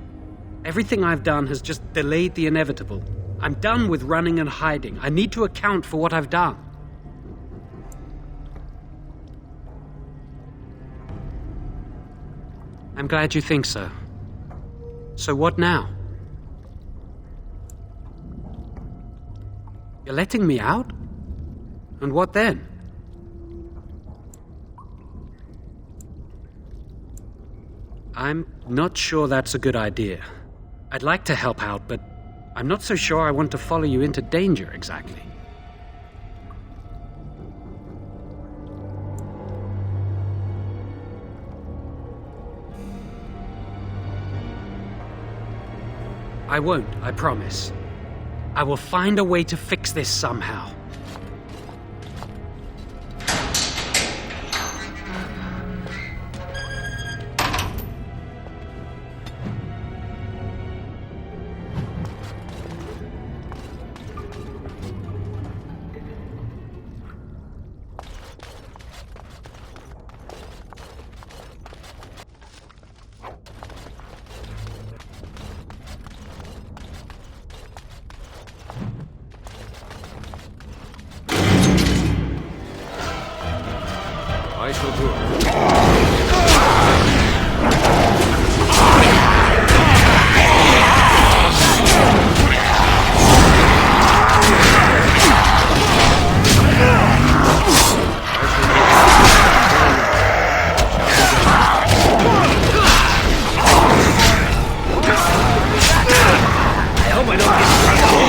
Everything I've done has just delayed the inevitable. I'm done with running and hiding. I need to account for what I've done. I'm glad you think so. So what now? You're letting me out? And what then? I'm not sure that's a good idea. I'd like to help out, but I'm not so sure I want to follow you into danger exactly. I won't, I promise. I will find a way to fix this somehow. I shall do it. I hope I don't get struck.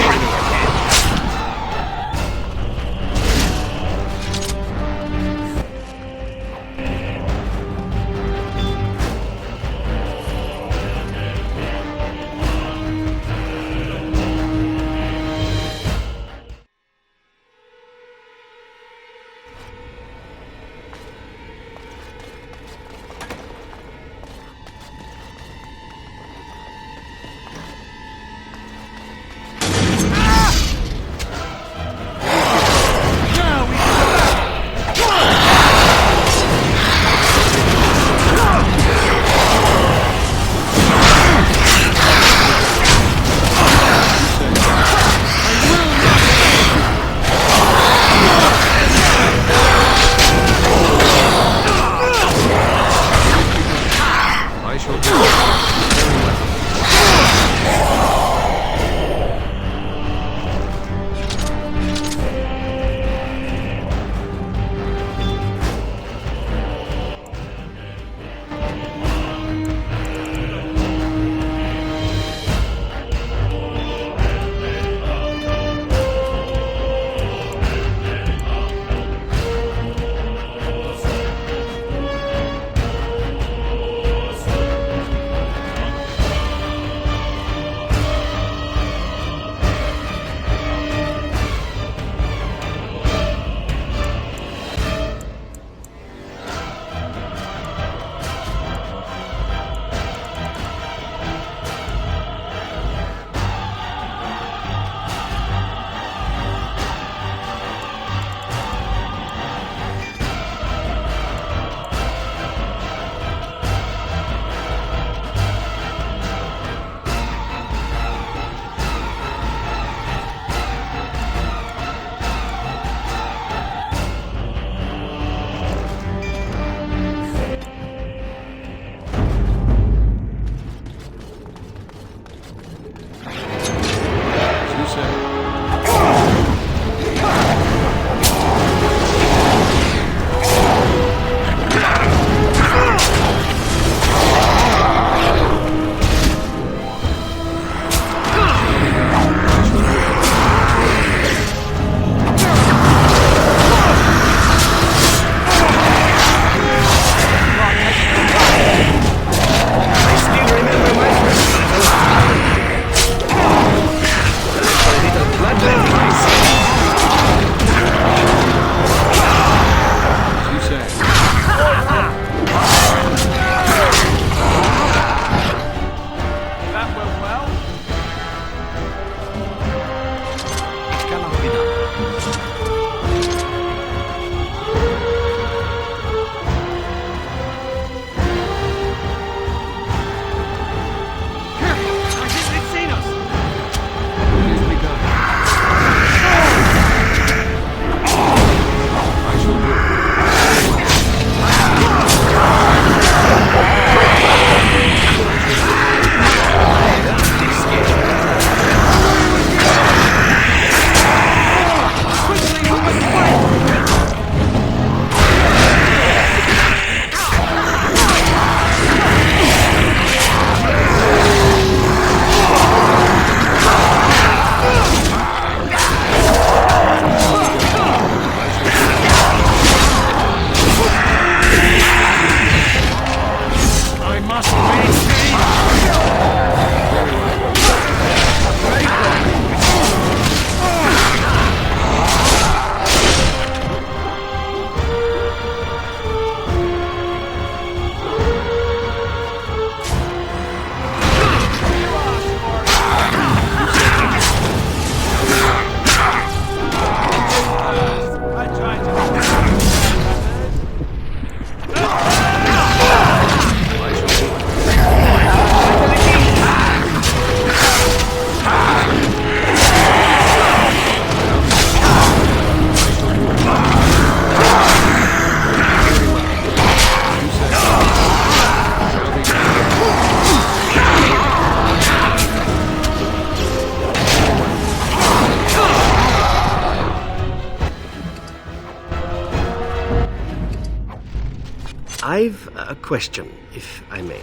I've a question, if I may.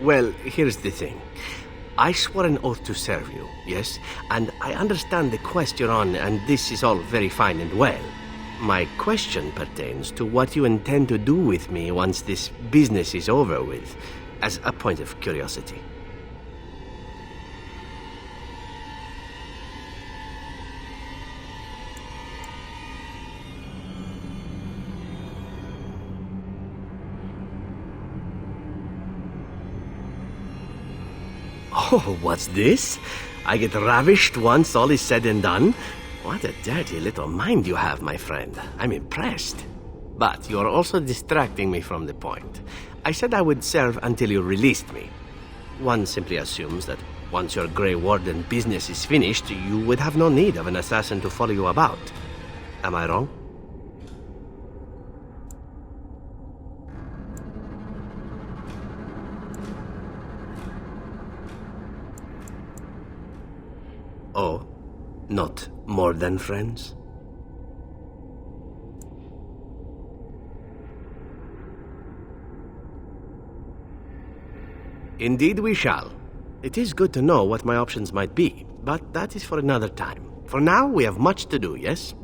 Well, here's the thing. I swore an oath to serve you, yes? And I understand the quest you're on, and this is all very fine and well. My question pertains to what you intend to do with me once this business is over with, as a point of curiosity. Oh, what's this? I get ravished once all is said and done? What a dirty little mind you have, my friend. I'm impressed. But you're also distracting me from the point. I said I would serve until you released me. One simply assumes that once your Grey Warden business is finished, you would have no need of an assassin to follow you about. Am I wrong? Oh, not more than friends? Indeed we shall. It is good to know what my options might be, but that is for another time. For now, we have much to do, yes?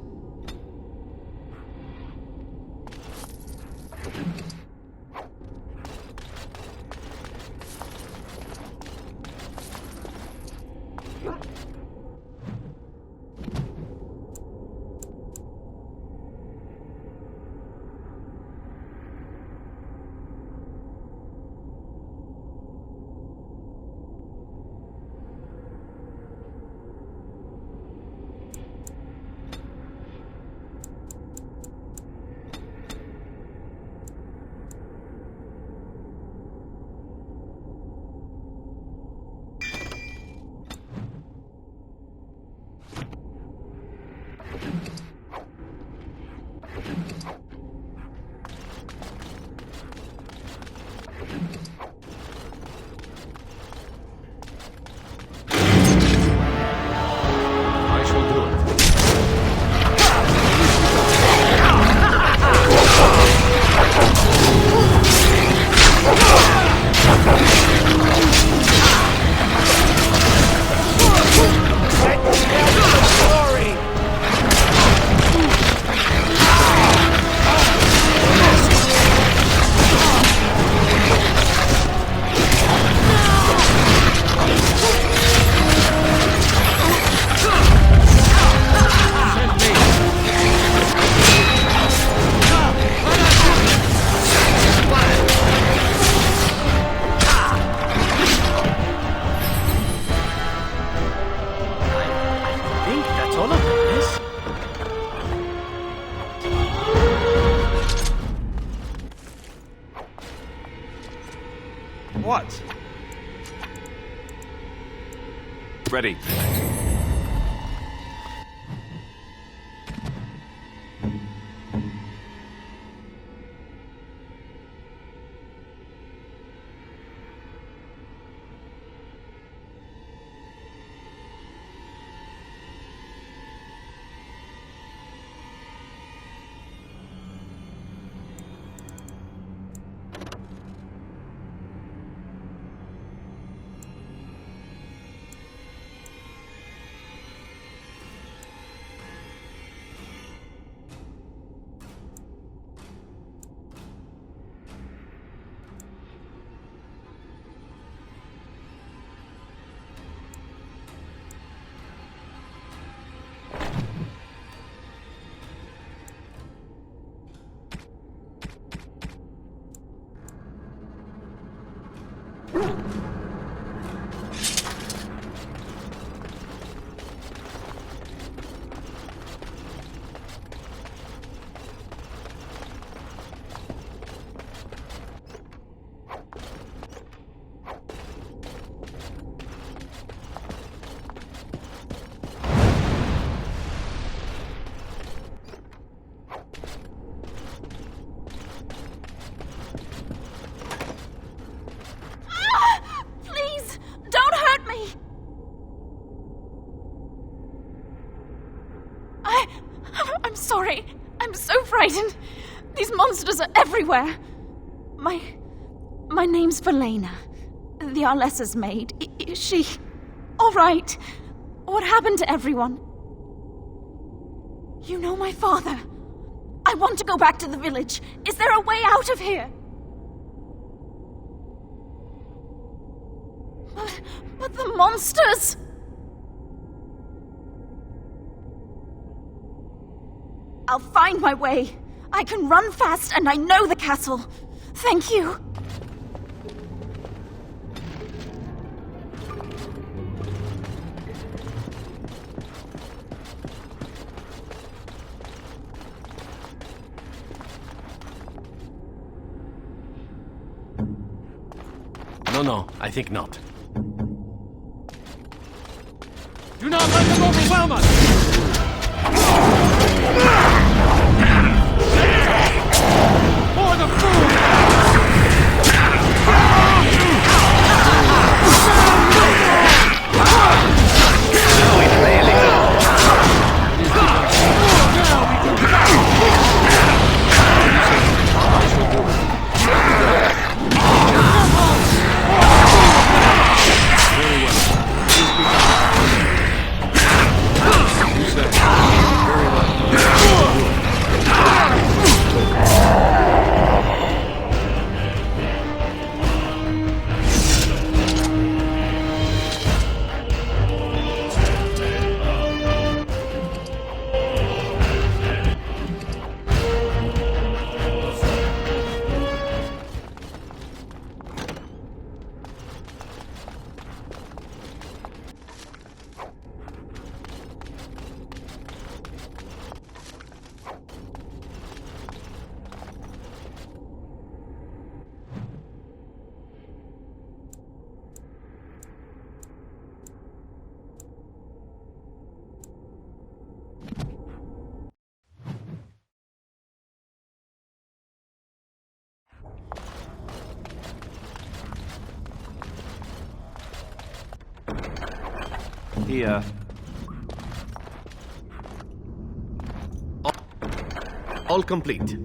What? Ready. I'm sorry. I'm so frightened. These monsters are everywhere. My name's Valena. The Arlessa's maid. Is she all right? What happened to everyone? You know my father. I want to go back to the village. Is there a way out of here? But the monsters! I'll find my way. I can run fast and I know the castle. Thank you. No, I think not. Do not let them overwhelm us! For the food! Here. All complete.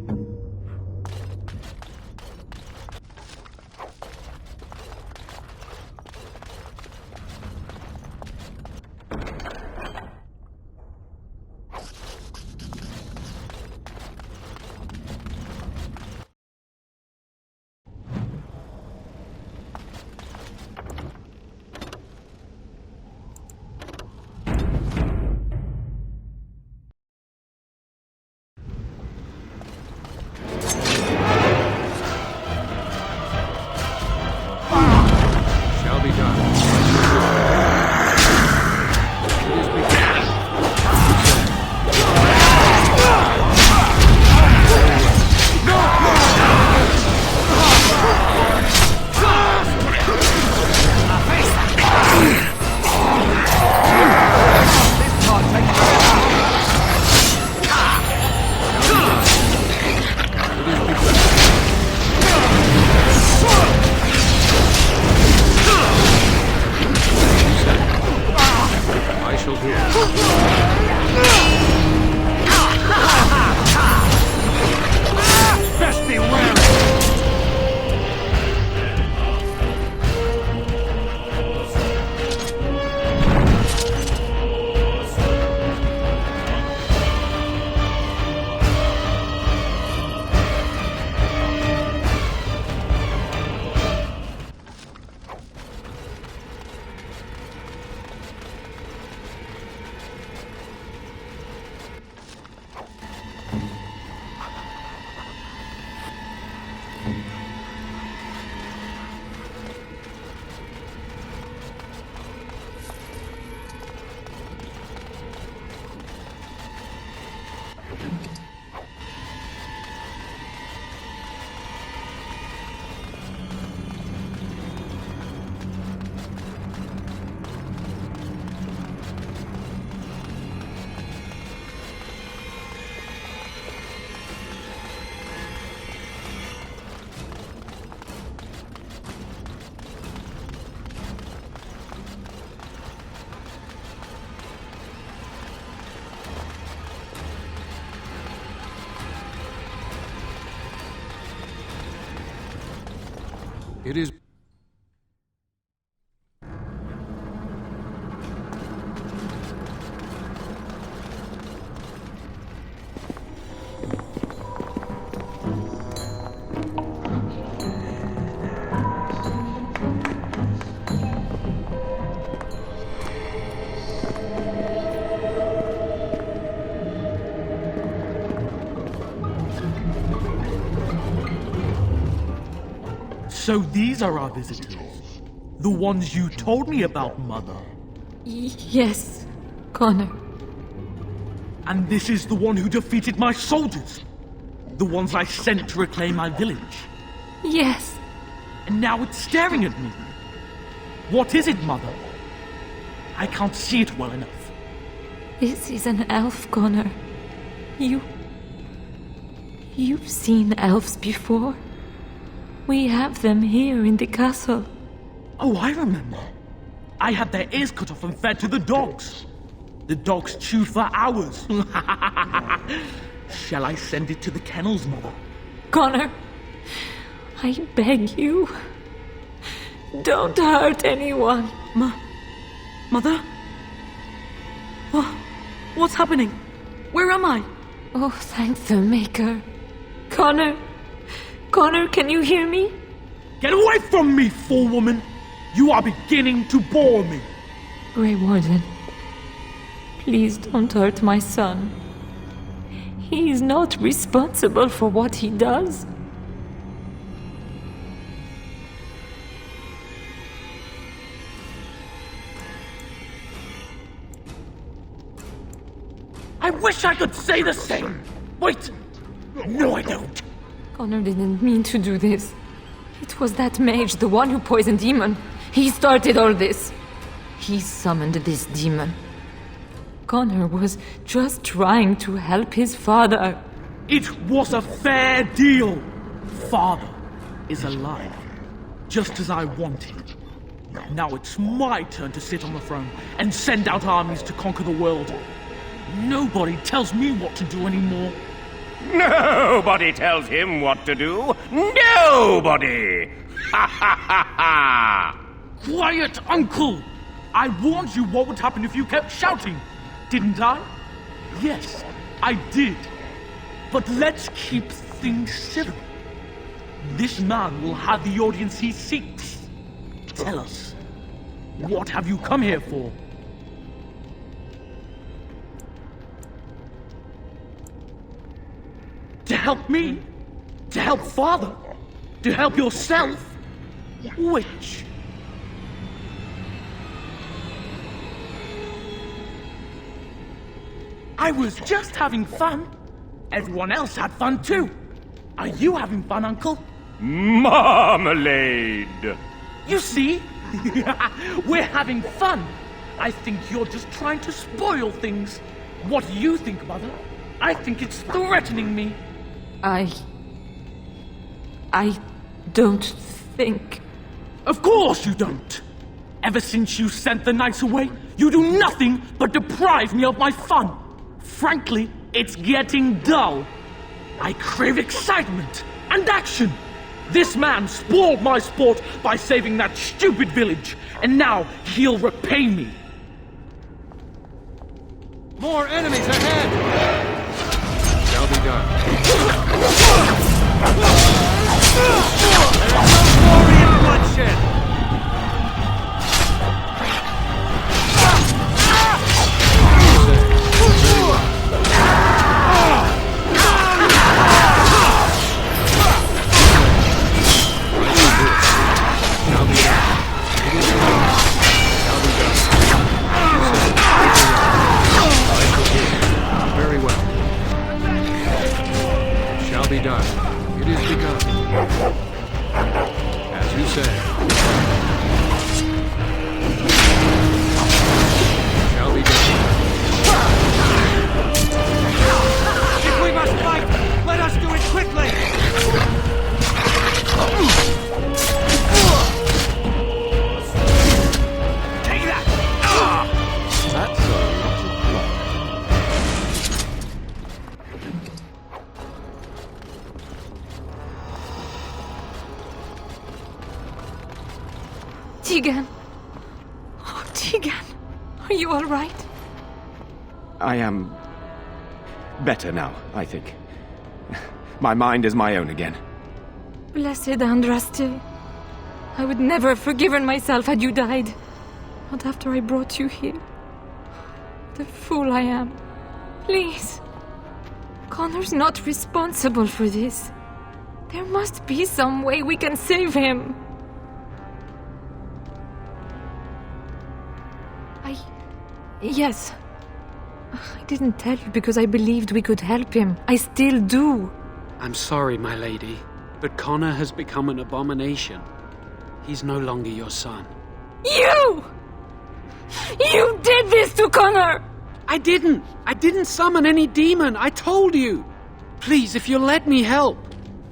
It is... So these are our visitors. The ones you told me about, Mother. Yes, Connor. And this is the one who defeated my soldiers. The ones I sent to reclaim my village. Yes. And now it's staring at me. What is it, Mother? I can't see it well enough. This is an elf, Connor. You've seen elves before. We have them here in the castle. Oh, I remember. I had their ears cut off and fed to the dogs. The dogs chewed for hours. Shall I send it to the kennels, Mother? Connor, I beg you. Don't hurt anyone. Mother? What's happening? Where am I? Oh, thank the Maker. Connor, can you hear me? Get away from me, fool woman! You are beginning to bore me. Grey Warden, please don't hurt my son. He is not responsible for what he does. I wish I could say the same. Wait. No, I don't. Connor didn't mean to do this. It was that mage, the one who poisoned Demon. He started all this. He summoned this demon. Connor was just trying to help his father. It was a fair deal. Father is alive, just as I wanted. Now it's my turn to sit on the throne and send out armies to conquer the world. Nobody tells me what to do anymore. Nobody tells him what to do. Nobody! Ha ha ha ha! Quiet, Uncle! I warned you what would happen if you kept shouting, didn't I? Yes, I did. But let's keep things civil. This man will have the audience he seeks. Tell us, what have you come here for? To help me? To help Father? To help yourself? Which? I was just having fun. Everyone else had fun too. Are you having fun, Uncle? Marmalade! You see? We're having fun. I think you're just trying to spoil things. What do you think, Mother? I think it's threatening me. I don't think... Of course you don't! Ever since you sent the knights away, you do nothing but deprive me of my fun. Frankly, it's getting dull. I crave excitement and action. This man spoiled my sport by saving that stupid village, and now he'll repay me. More enemies ahead! Shall be done. There is no glory in bloodshed! Very well. Shall be done. It is begun. As you say. Shall be done. If we must fight, let us do it quickly! Take that! That's a lot of blood. Tegan! Oh, Tegan! Are you all right? I am better now, I think. My mind is my own again. Blessed Andraste. I would never have forgiven myself had you died. Not after I brought you here. The fool I am. Please. Connor's not responsible for this. There must be some way we can save him. Yes. I didn't tell you because I believed we could help him. I still do. I'm sorry, my lady, but Connor has become an abomination. He's no longer your son. You! You did this to Connor! I didn't! I didn't summon any demon! I told you! Please, if you'll let me help.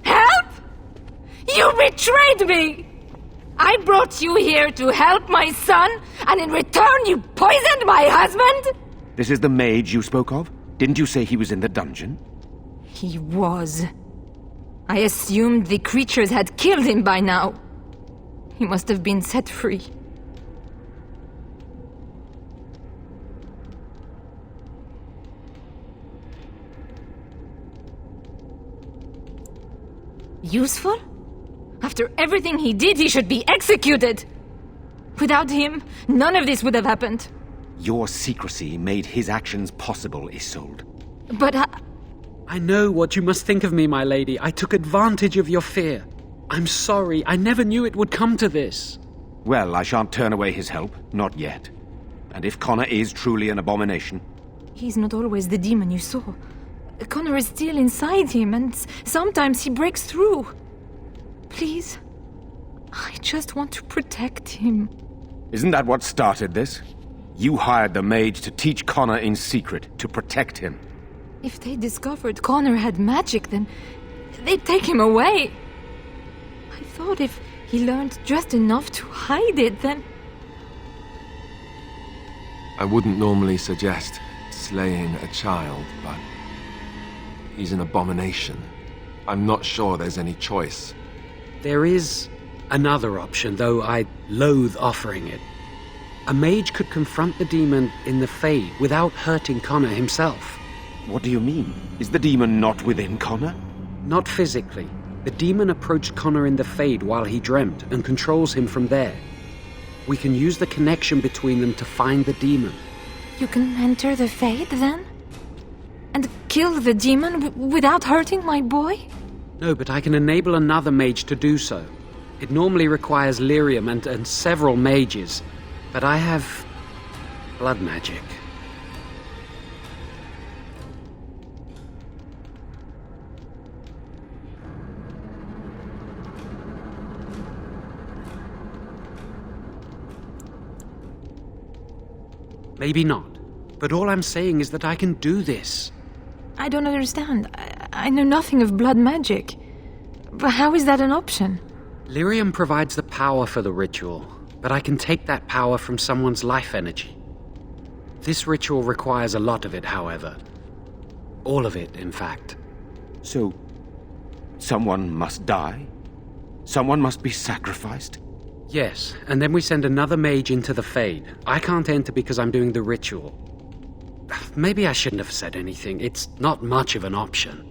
Help? You betrayed me! I brought you here to help my son, and in return you poisoned my husband? This is the mage you spoke of? Didn't you say he was in the dungeon? He was. I assumed the creatures had killed him by now. He must have been set free. Useful? After everything he did, he should be executed! Without him, none of this would have happened. Your secrecy made his actions possible, Isolde. But I know what you must think of me, my lady. I took advantage of your fear. I'm sorry. I never knew it would come to this. Well, I shan't turn away his help. Not yet. And if Connor is truly an abomination... He's not always the demon you saw. Connor is still inside him, and sometimes he breaks through. Please, I just want to protect him. Isn't that what started this? You hired the mage to teach Connor in secret, to protect him. If they discovered Connor had magic, then they'd take him away. I thought if he learned just enough to hide it, then... I wouldn't normally suggest slaying a child, but he's an abomination. I'm not sure there's any choice. There is another option, though I loathe offering it. A mage could confront the demon in the Fade without hurting Connor himself. What do you mean? Is the demon not within Connor? Not physically. The demon approached Connor in the Fade while he dreamt and controls him from there. We can use the connection between them to find the demon. You can enter the Fade, then? And kill the demon without hurting my boy? No, but I can enable another mage to do so. It normally requires lyrium and several mages, but I have blood magic. Maybe not, but all I'm saying is that I can do this. I don't understand. I know nothing of blood magic. But how is that an option? Lyrium provides the power for the ritual, but I can take that power from someone's life energy. This ritual requires a lot of it, however. All of it, in fact. So, someone must die? Someone must be sacrificed? Yes, and then we send another mage into the Fade. I can't enter because I'm doing the ritual. Maybe I shouldn't have said anything. It's not much of an option.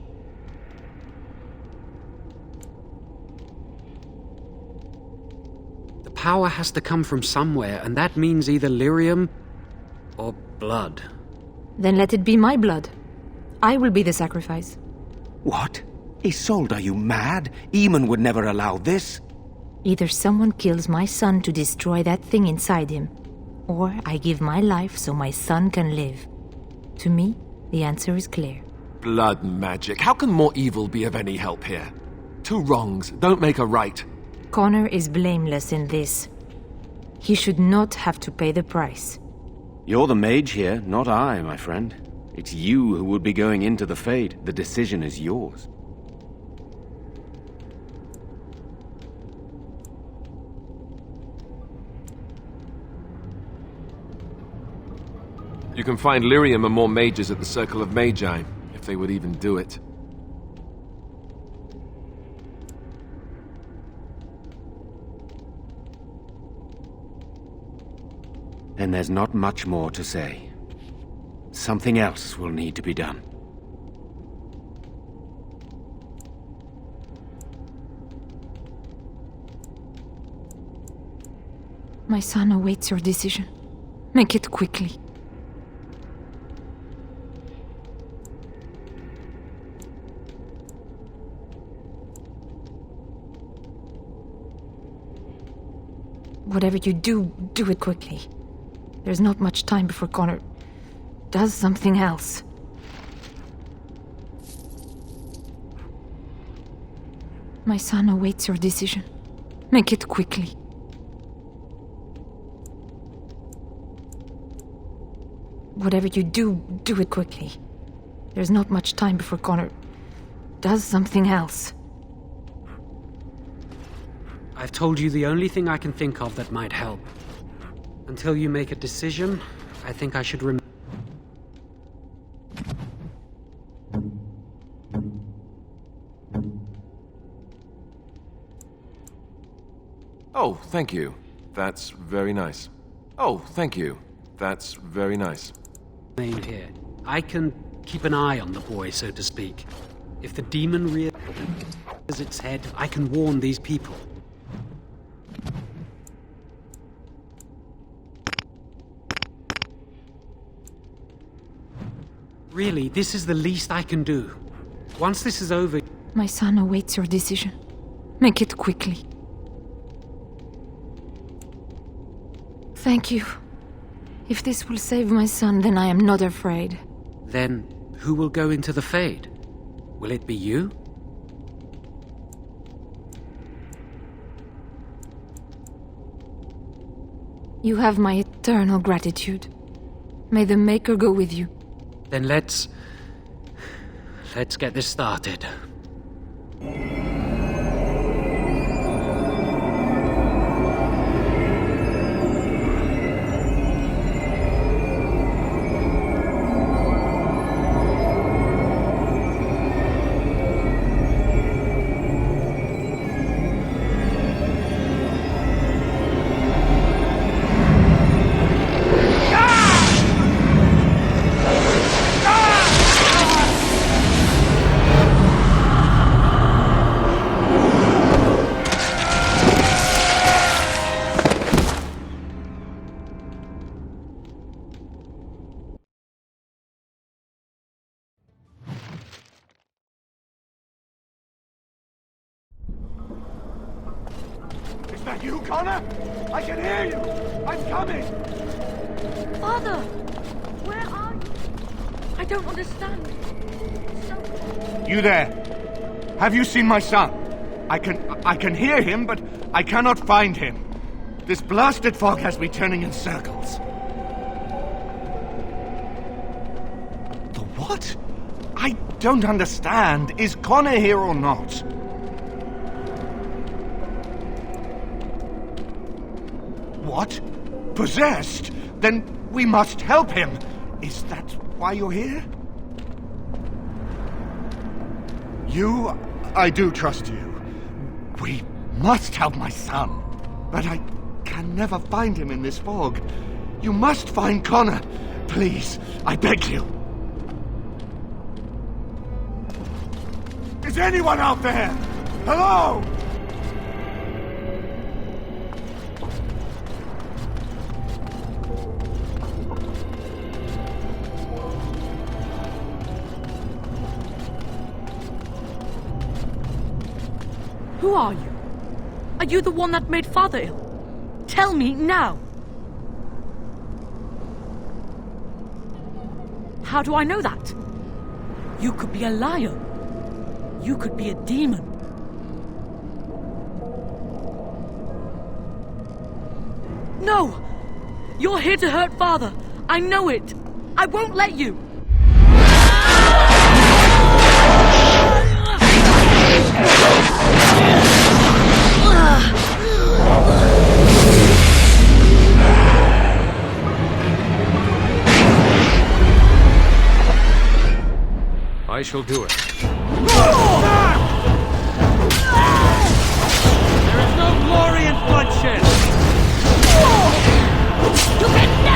The power has to come from somewhere, and that means either lyrium or blood. Then let it be my blood. I will be the sacrifice. What? Isolde, are you mad? Eamon would never allow this. Either someone kills my son to destroy that thing inside him, or I give my life so my son can live. To me, the answer is clear. Blood magic. How can more evil be of any help here? Two wrongs don't make a right. Connor is blameless in this. He should not have to pay the price. You're the mage here, not I, my friend. It's you who would be going into the Fade. The decision is yours. You can find lyrium and more mages at the Circle of Magi, if they would even do it. then there's not much more to say. Something else will need to be done. My son awaits your decision. Make it quickly. Whatever you do, do it quickly. There's not much time before Connor does something else. My son awaits your decision. Make it quickly. Whatever you do, do it quickly. There's not much time before Connor does something else. I've told you the only thing I can think of that might help. Until you make a decision, I think I should Oh, thank you. That's very nice. Oh, thank you. That's very nice. remain here. I can keep an eye on the boy, so to speak. If the demon rears its head, I can warn these people. Really, this is the least I can do. Once this is over... My son awaits your decision. Make it quickly. Thank you. If this will save my son, then I am not afraid. Then, who will go into the Fade? Will it be you? You have my eternal gratitude. May the Maker go with you. Then let's get this started. Is that you, Connor? I can hear you! I'm coming! Father! Where are you? I don't understand. You there? Have you seen my son? I can hear him, but I cannot find him. This blasted fog has me turning in circles. The what? I don't understand. Is Connor here or not? What? Possessed? Then we must help him. Is that why you're here? I do trust you. We must help my son. But I can never find him in this fog. You must find Connor. Please, I beg you. Is anyone out there? Hello? Who are you? Are you the one that made Father ill? Tell me now! How do I know that? You could be a liar. You could be a demon. No! You're here to hurt Father. I know it. I won't let you. I shall do it. There is no glory in bloodshed! You can never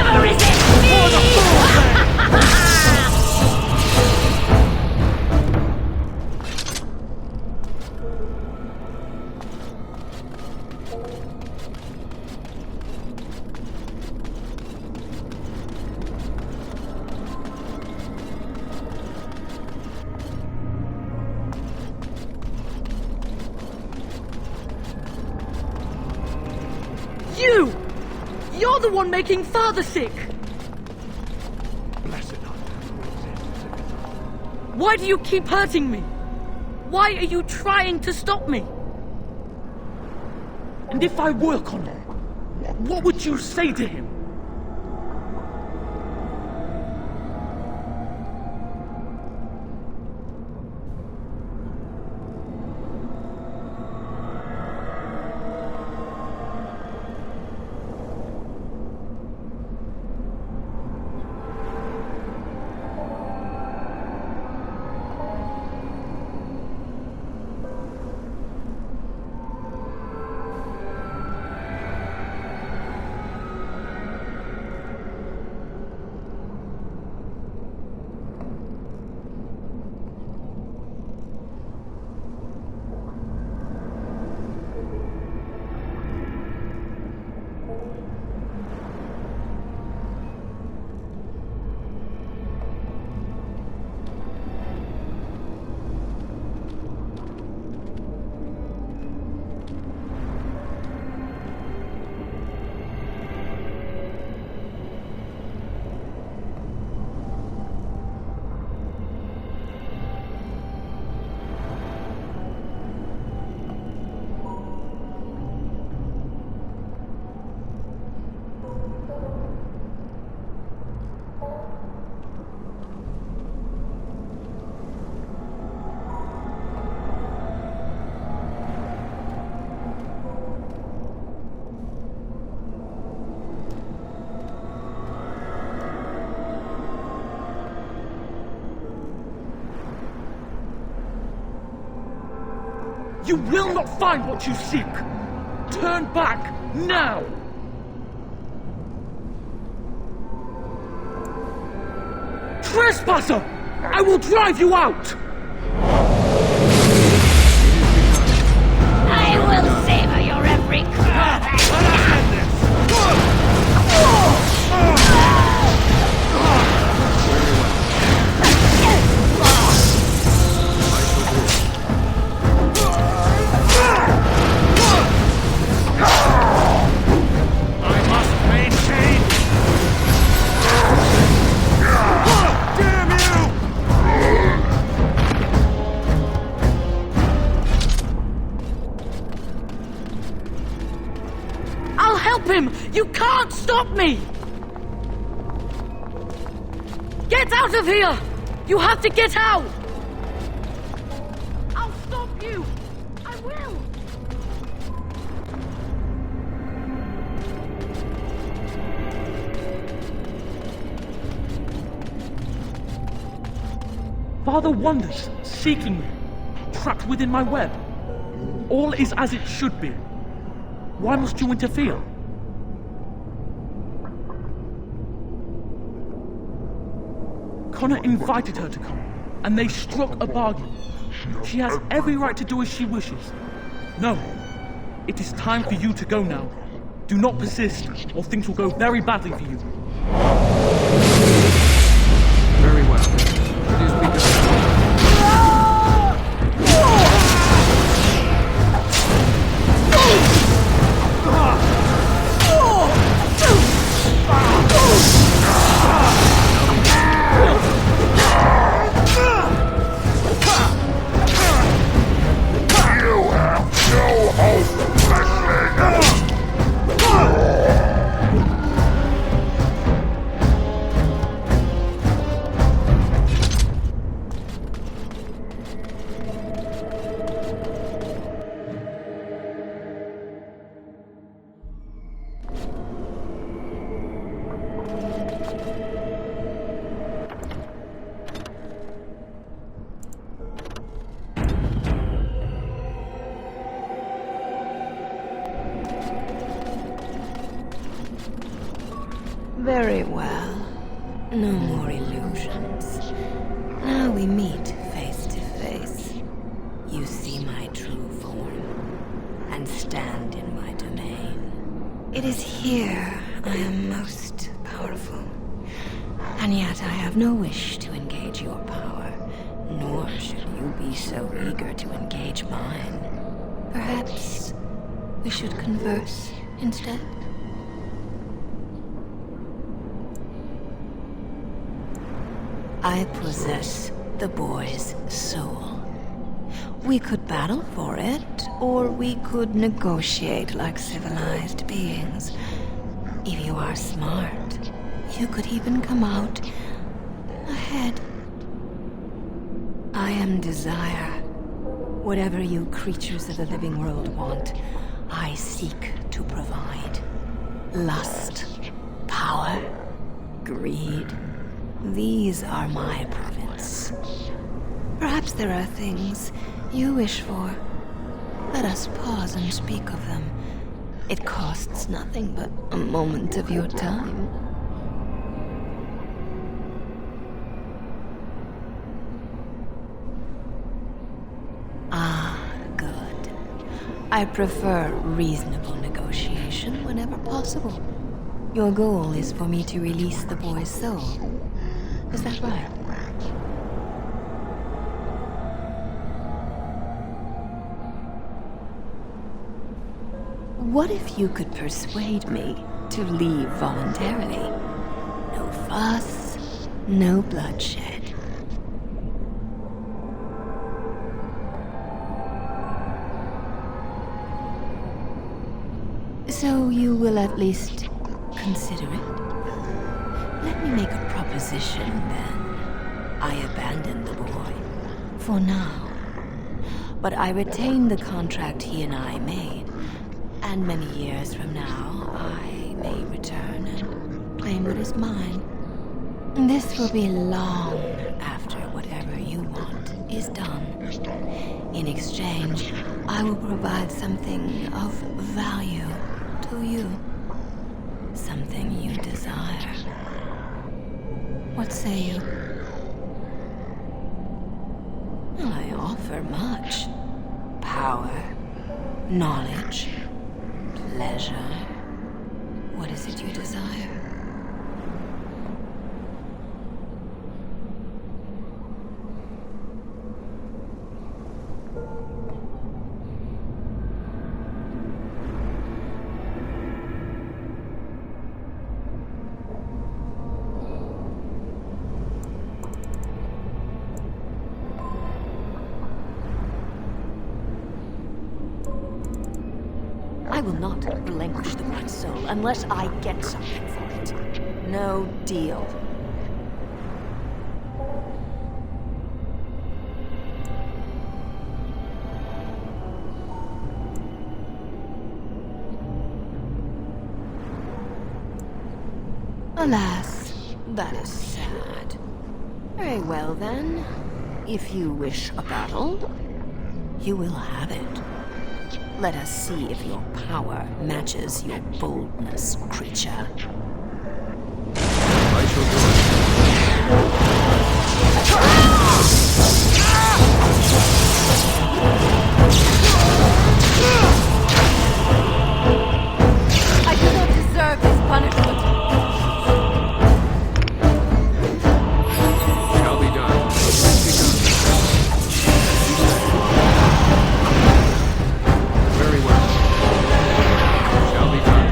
you! You're the one making Father sick! Blessed art Why do you keep hurting me? Why are you trying to stop me? And if I were Connor, what would you say to him? You will not find what you seek! Turn back, now! Trespasser! I will drive you out! I will savor your every curve! You can't stop me! Get out of here! You have to get out! I'll stop you! I will! Father wanders, seeking me, trapped within my web. All is as it should be. Why must you interfere? Connor invited her to come, and they struck a bargain. She has every right to do as she wishes. No, it is time for you to go now. Do not persist, or things will go very badly for you. Very well. It is begun. Very well. No more illusions. Now we meet face to face. You see my true form, and stand in my domain. It is here I am most powerful. And yet I have no wish to engage your power, nor should you be so eager to engage mine. Perhaps we should converse instead? I possess the boy's soul. We could battle for it, or we could negotiate like civilized beings. If you are smart, you could even come out ahead. I am desire. Whatever you creatures of the living world want, I seek to provide. Lust, power, greed. These are my province. Perhaps there are things you wish for. Let us pause and speak of them. It costs nothing but a moment of your time. Ah, good. I prefer reasonable negotiation whenever possible. Your goal is for me to release the boy's soul. Is that right? What if you could persuade me to leave voluntarily? No fuss, no bloodshed. So you will at least consider it? Let me make a proposition, then. I abandon the boy. For now. But I retain the contract he and I made. And many years from now, I may return and claim what is mine. This will be long after whatever you want is done. In exchange, I will provide something of value to you. Something you desire. What say you? Well, I offer much. Power, knowledge, pleasure. What is it you desire? I will not relinquish the White Soul unless I get something for it. No deal. Alas, that is sad. Very well then. If you wish a battle, you will have it. Let us see if your power matches your boldness, creature. I shall do it. I do not deserve this punishment. Shall be done. Very well. Shall be done.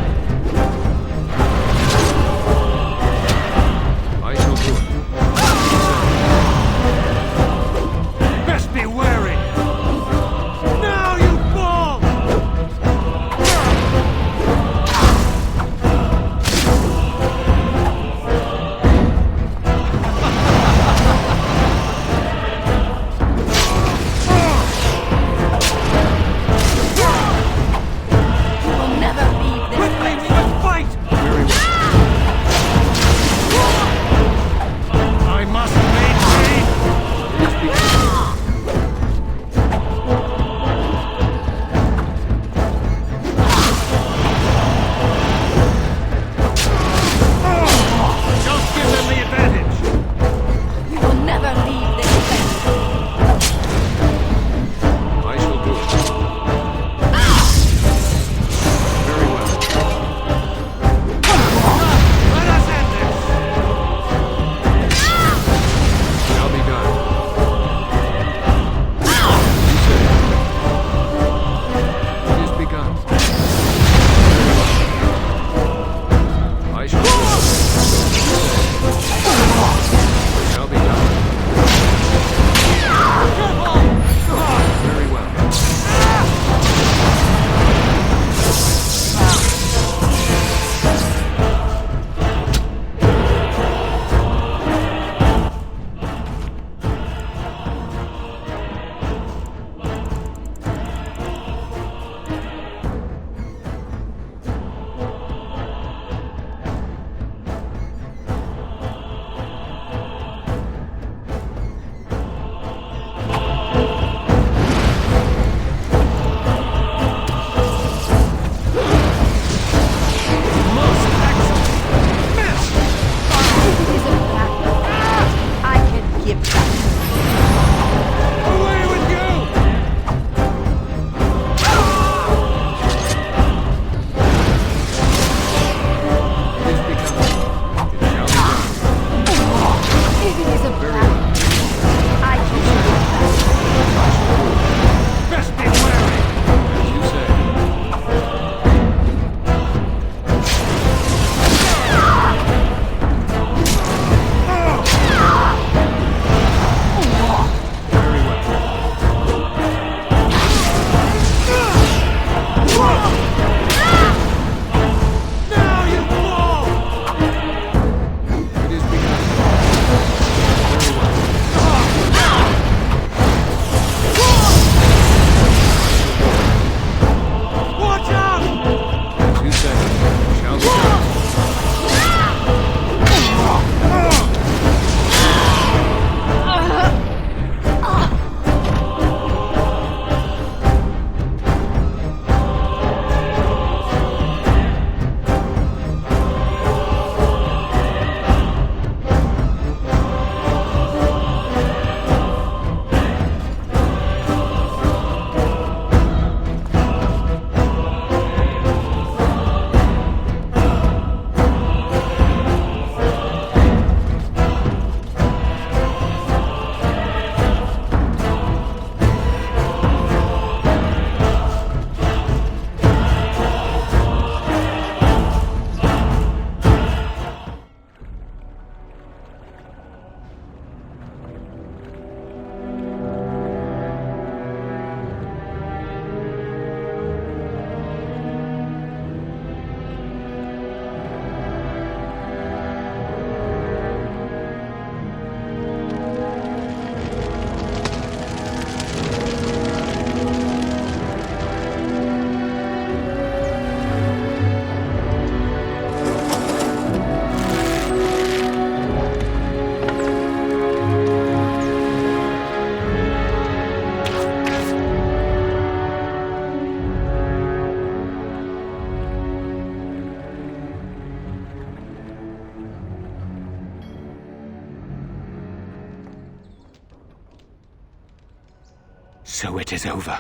So it is over.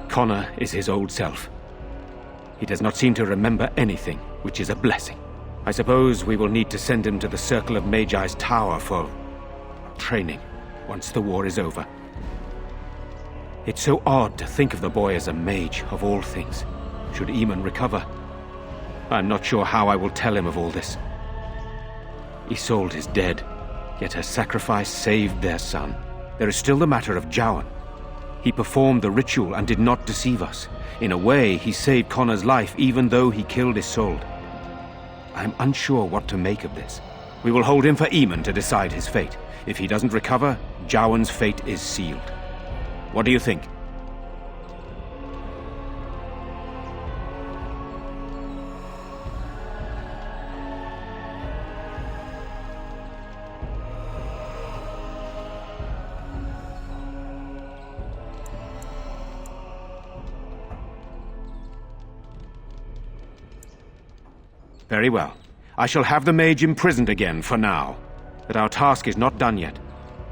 Connor is his old self. He does not seem to remember anything, which is a blessing. I suppose we will need to send him to the Circle of Magi's tower for training once the war is over. It's so odd to think of the boy as a mage, of all things. Should Eamon recover, I'm not sure how I will tell him of all this. Isolde is dead, yet her sacrifice saved their son. There is still the matter of Jowan. He performed the ritual and did not deceive us. In a way, he saved Connor's life even though he killed Isolde. I am unsure what to make of this. We will hold him for Eamon to decide his fate. If he doesn't recover, Jowan's fate is sealed. What do you think? Very well. I shall have the mage imprisoned again for now. But our task is not done yet.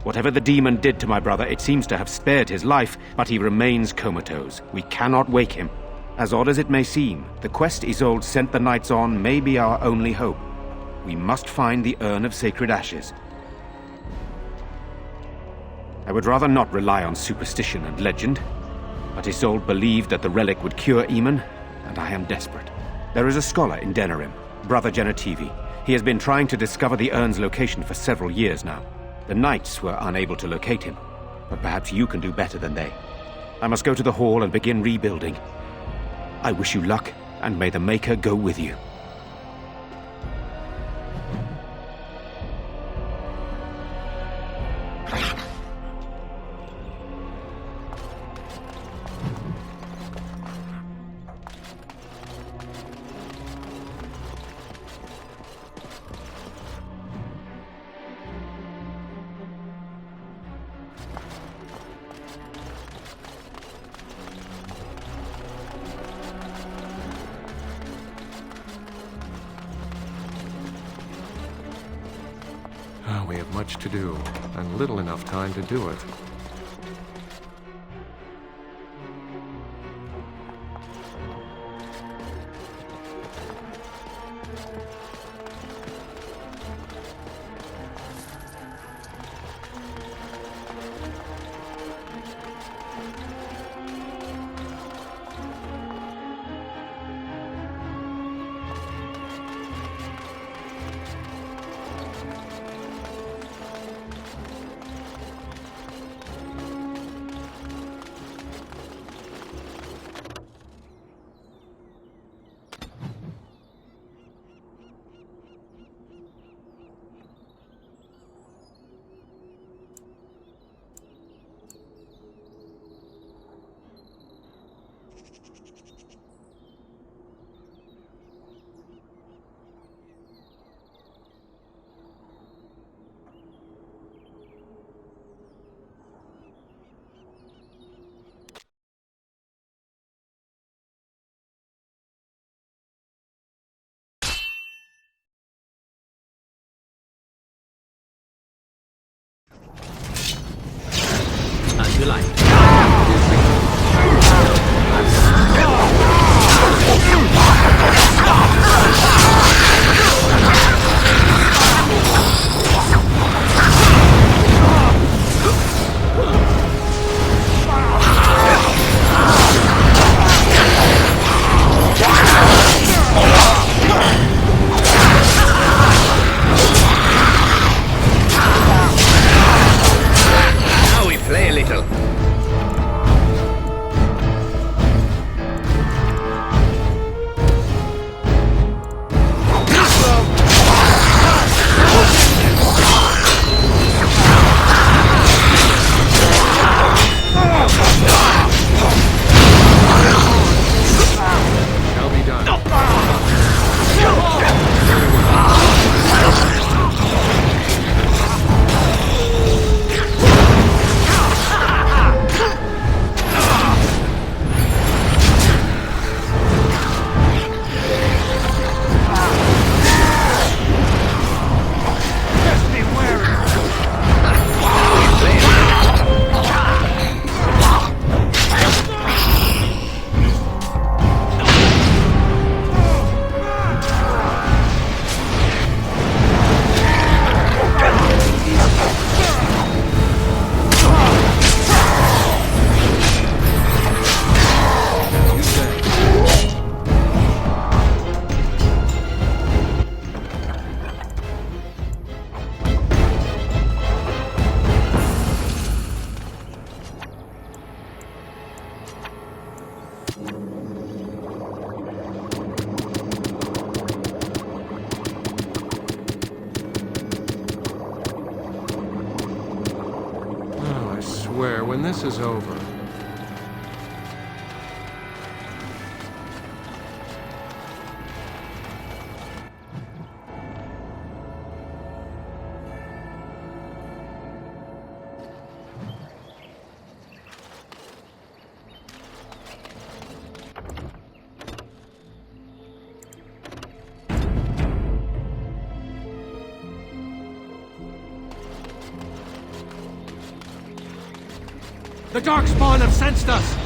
Whatever the demon did to my brother, it seems to have spared his life, but he remains comatose. We cannot wake him. As odd as it may seem, the quest Isolde sent the knights on may be our only hope. We must find the Urn of Sacred Ashes. I would rather not rely on superstition and legend, but Isolde believed that the relic would cure Eamon, and I am desperate. There is a scholar in Denerim, Brother Genetivi. He has been trying to discover the urn's location for several years now. The knights were unable to locate him, but perhaps you can do better than they. I must go to the hall and begin rebuilding. I wish you luck, and may the Maker go with you. We have much to do, and little enough time to do it. As you like. Now we play a little. when this is over... The Darkspawn have sensed us!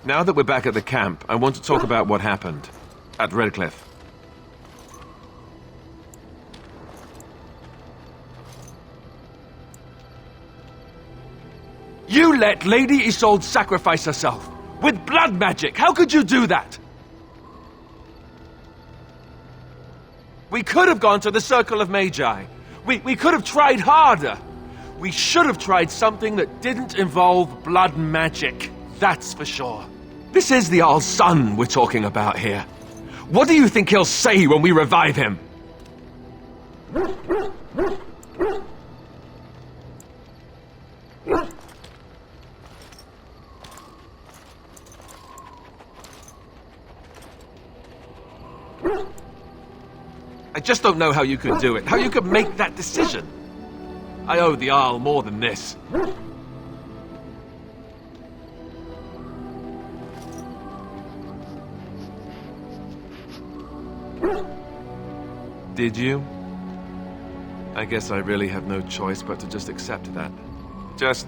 Now that we're back at the camp, I want to talk about what happened at Redcliffe. You let Lady Isolde sacrifice herself with blood magic. How could you do that? We could have gone to the Circle of Magi. We could have tried harder. We should have tried something that didn't involve blood magic. That's for sure. This is the Jarl's son we're talking about here. What do you think he'll say when we revive him? I just don't know how you could do it, how you could make that decision. I owe the Jarl more than this. Did you? I guess I really have no choice but to just accept that. Just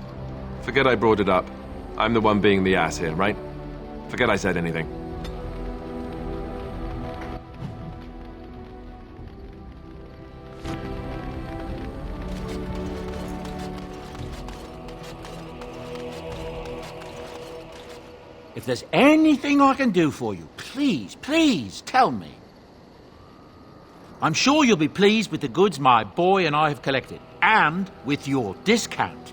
forget I brought it up. I'm the one being the ass here, right? Forget I said anything. If there's anything I can do for you, please, please tell me. I'm sure you'll be pleased with the goods my boy and I have collected, and with your discount.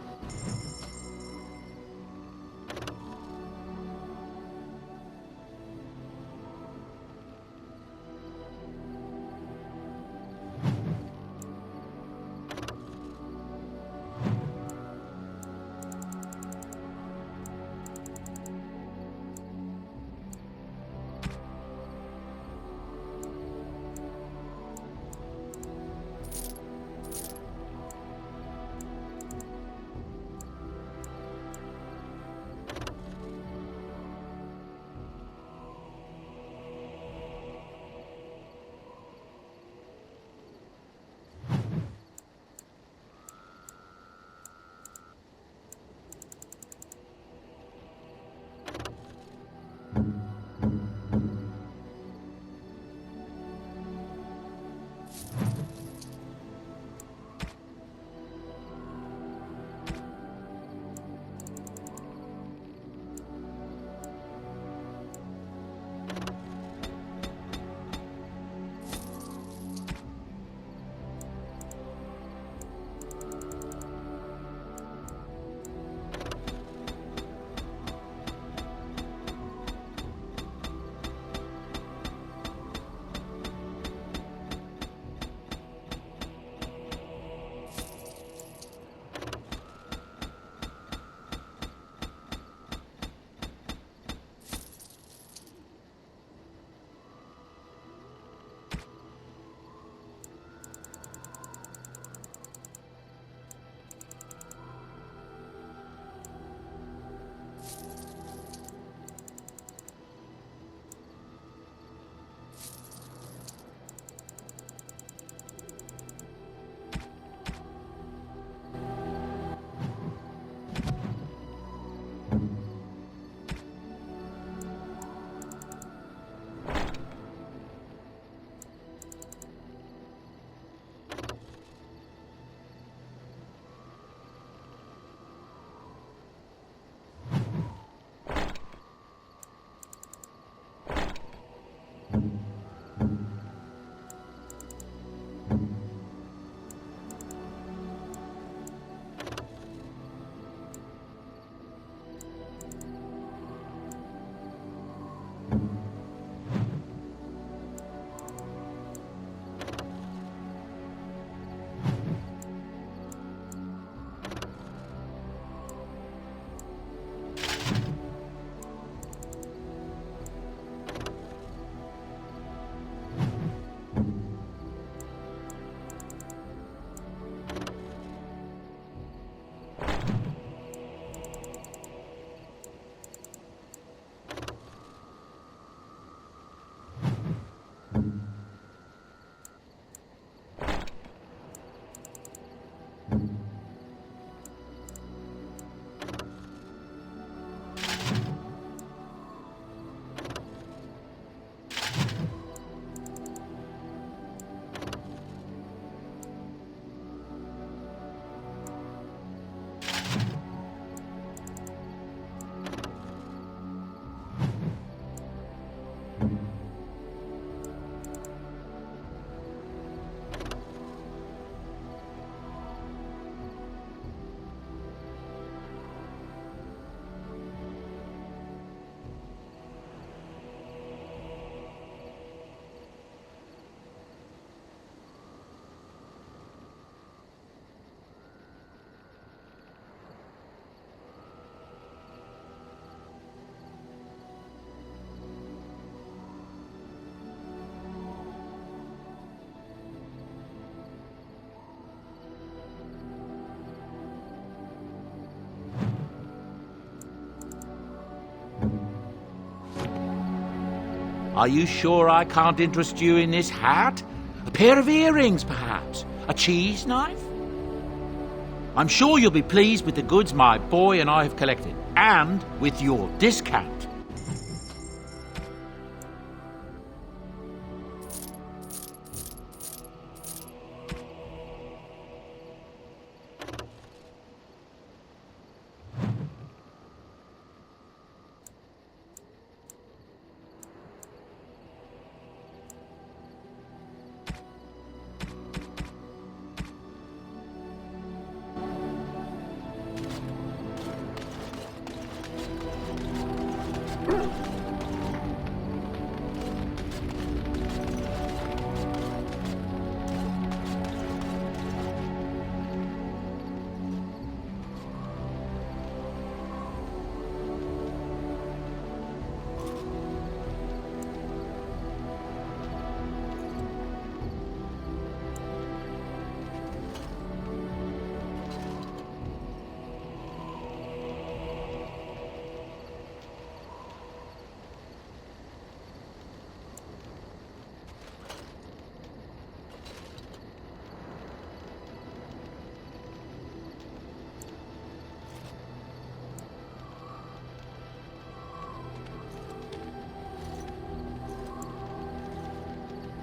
Are you sure I can't interest you in this hat? A pair of earrings, perhaps? A cheese knife? I'm sure you'll be pleased with the goods my boy and I have collected, and with your discount.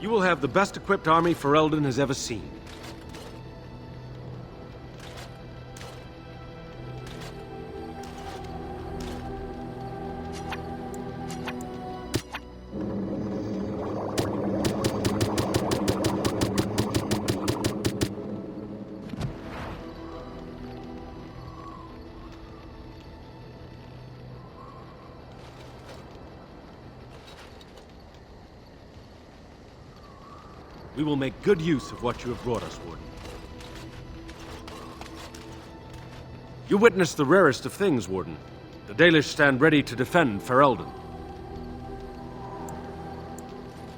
You will have the best equipped army Ferelden has ever seen. We will make good use of what you have brought us, Warden. You witnessed the rarest of things, Warden. The Dalish stand ready to defend Ferelden.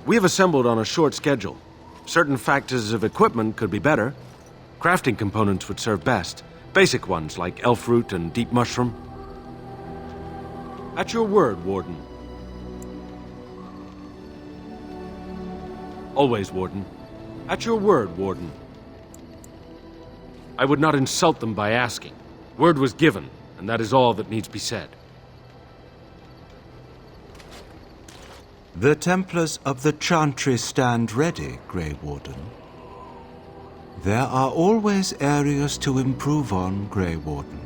We have assembled on a short schedule. Certain factors of equipment could be better. Crafting components would serve best. Basic ones like elf root and deep mushroom. At your word, Warden. Always, Warden. At your word, Warden. I would not insult them by asking. Word was given, and that is all that needs be said. The Templars of the Chantry stand ready, Grey Warden. There are always areas to improve on, Grey Warden.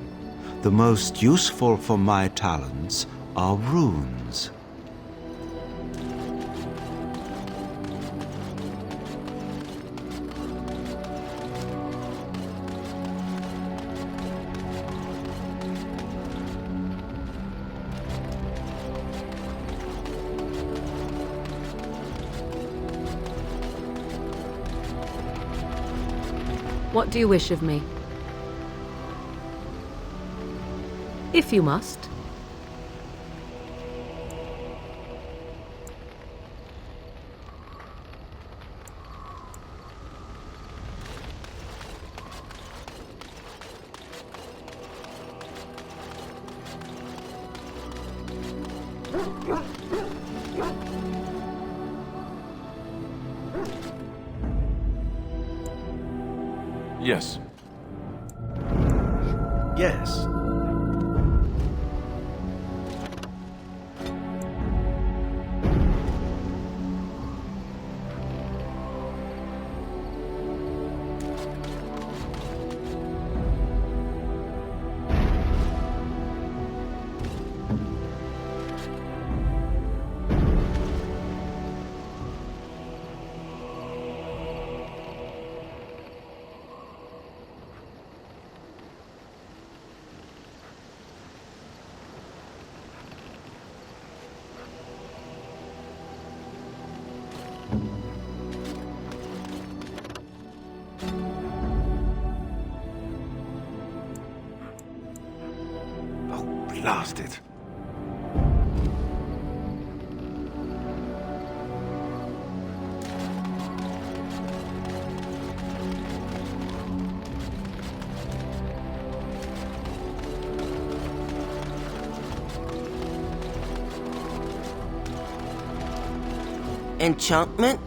The most useful for my talents are runes. What do you wish of me? If you must. Yes. Yes. Blast it. enchantment?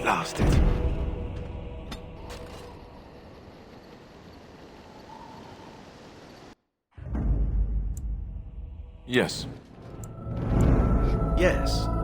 Blast it. Yes. Yes.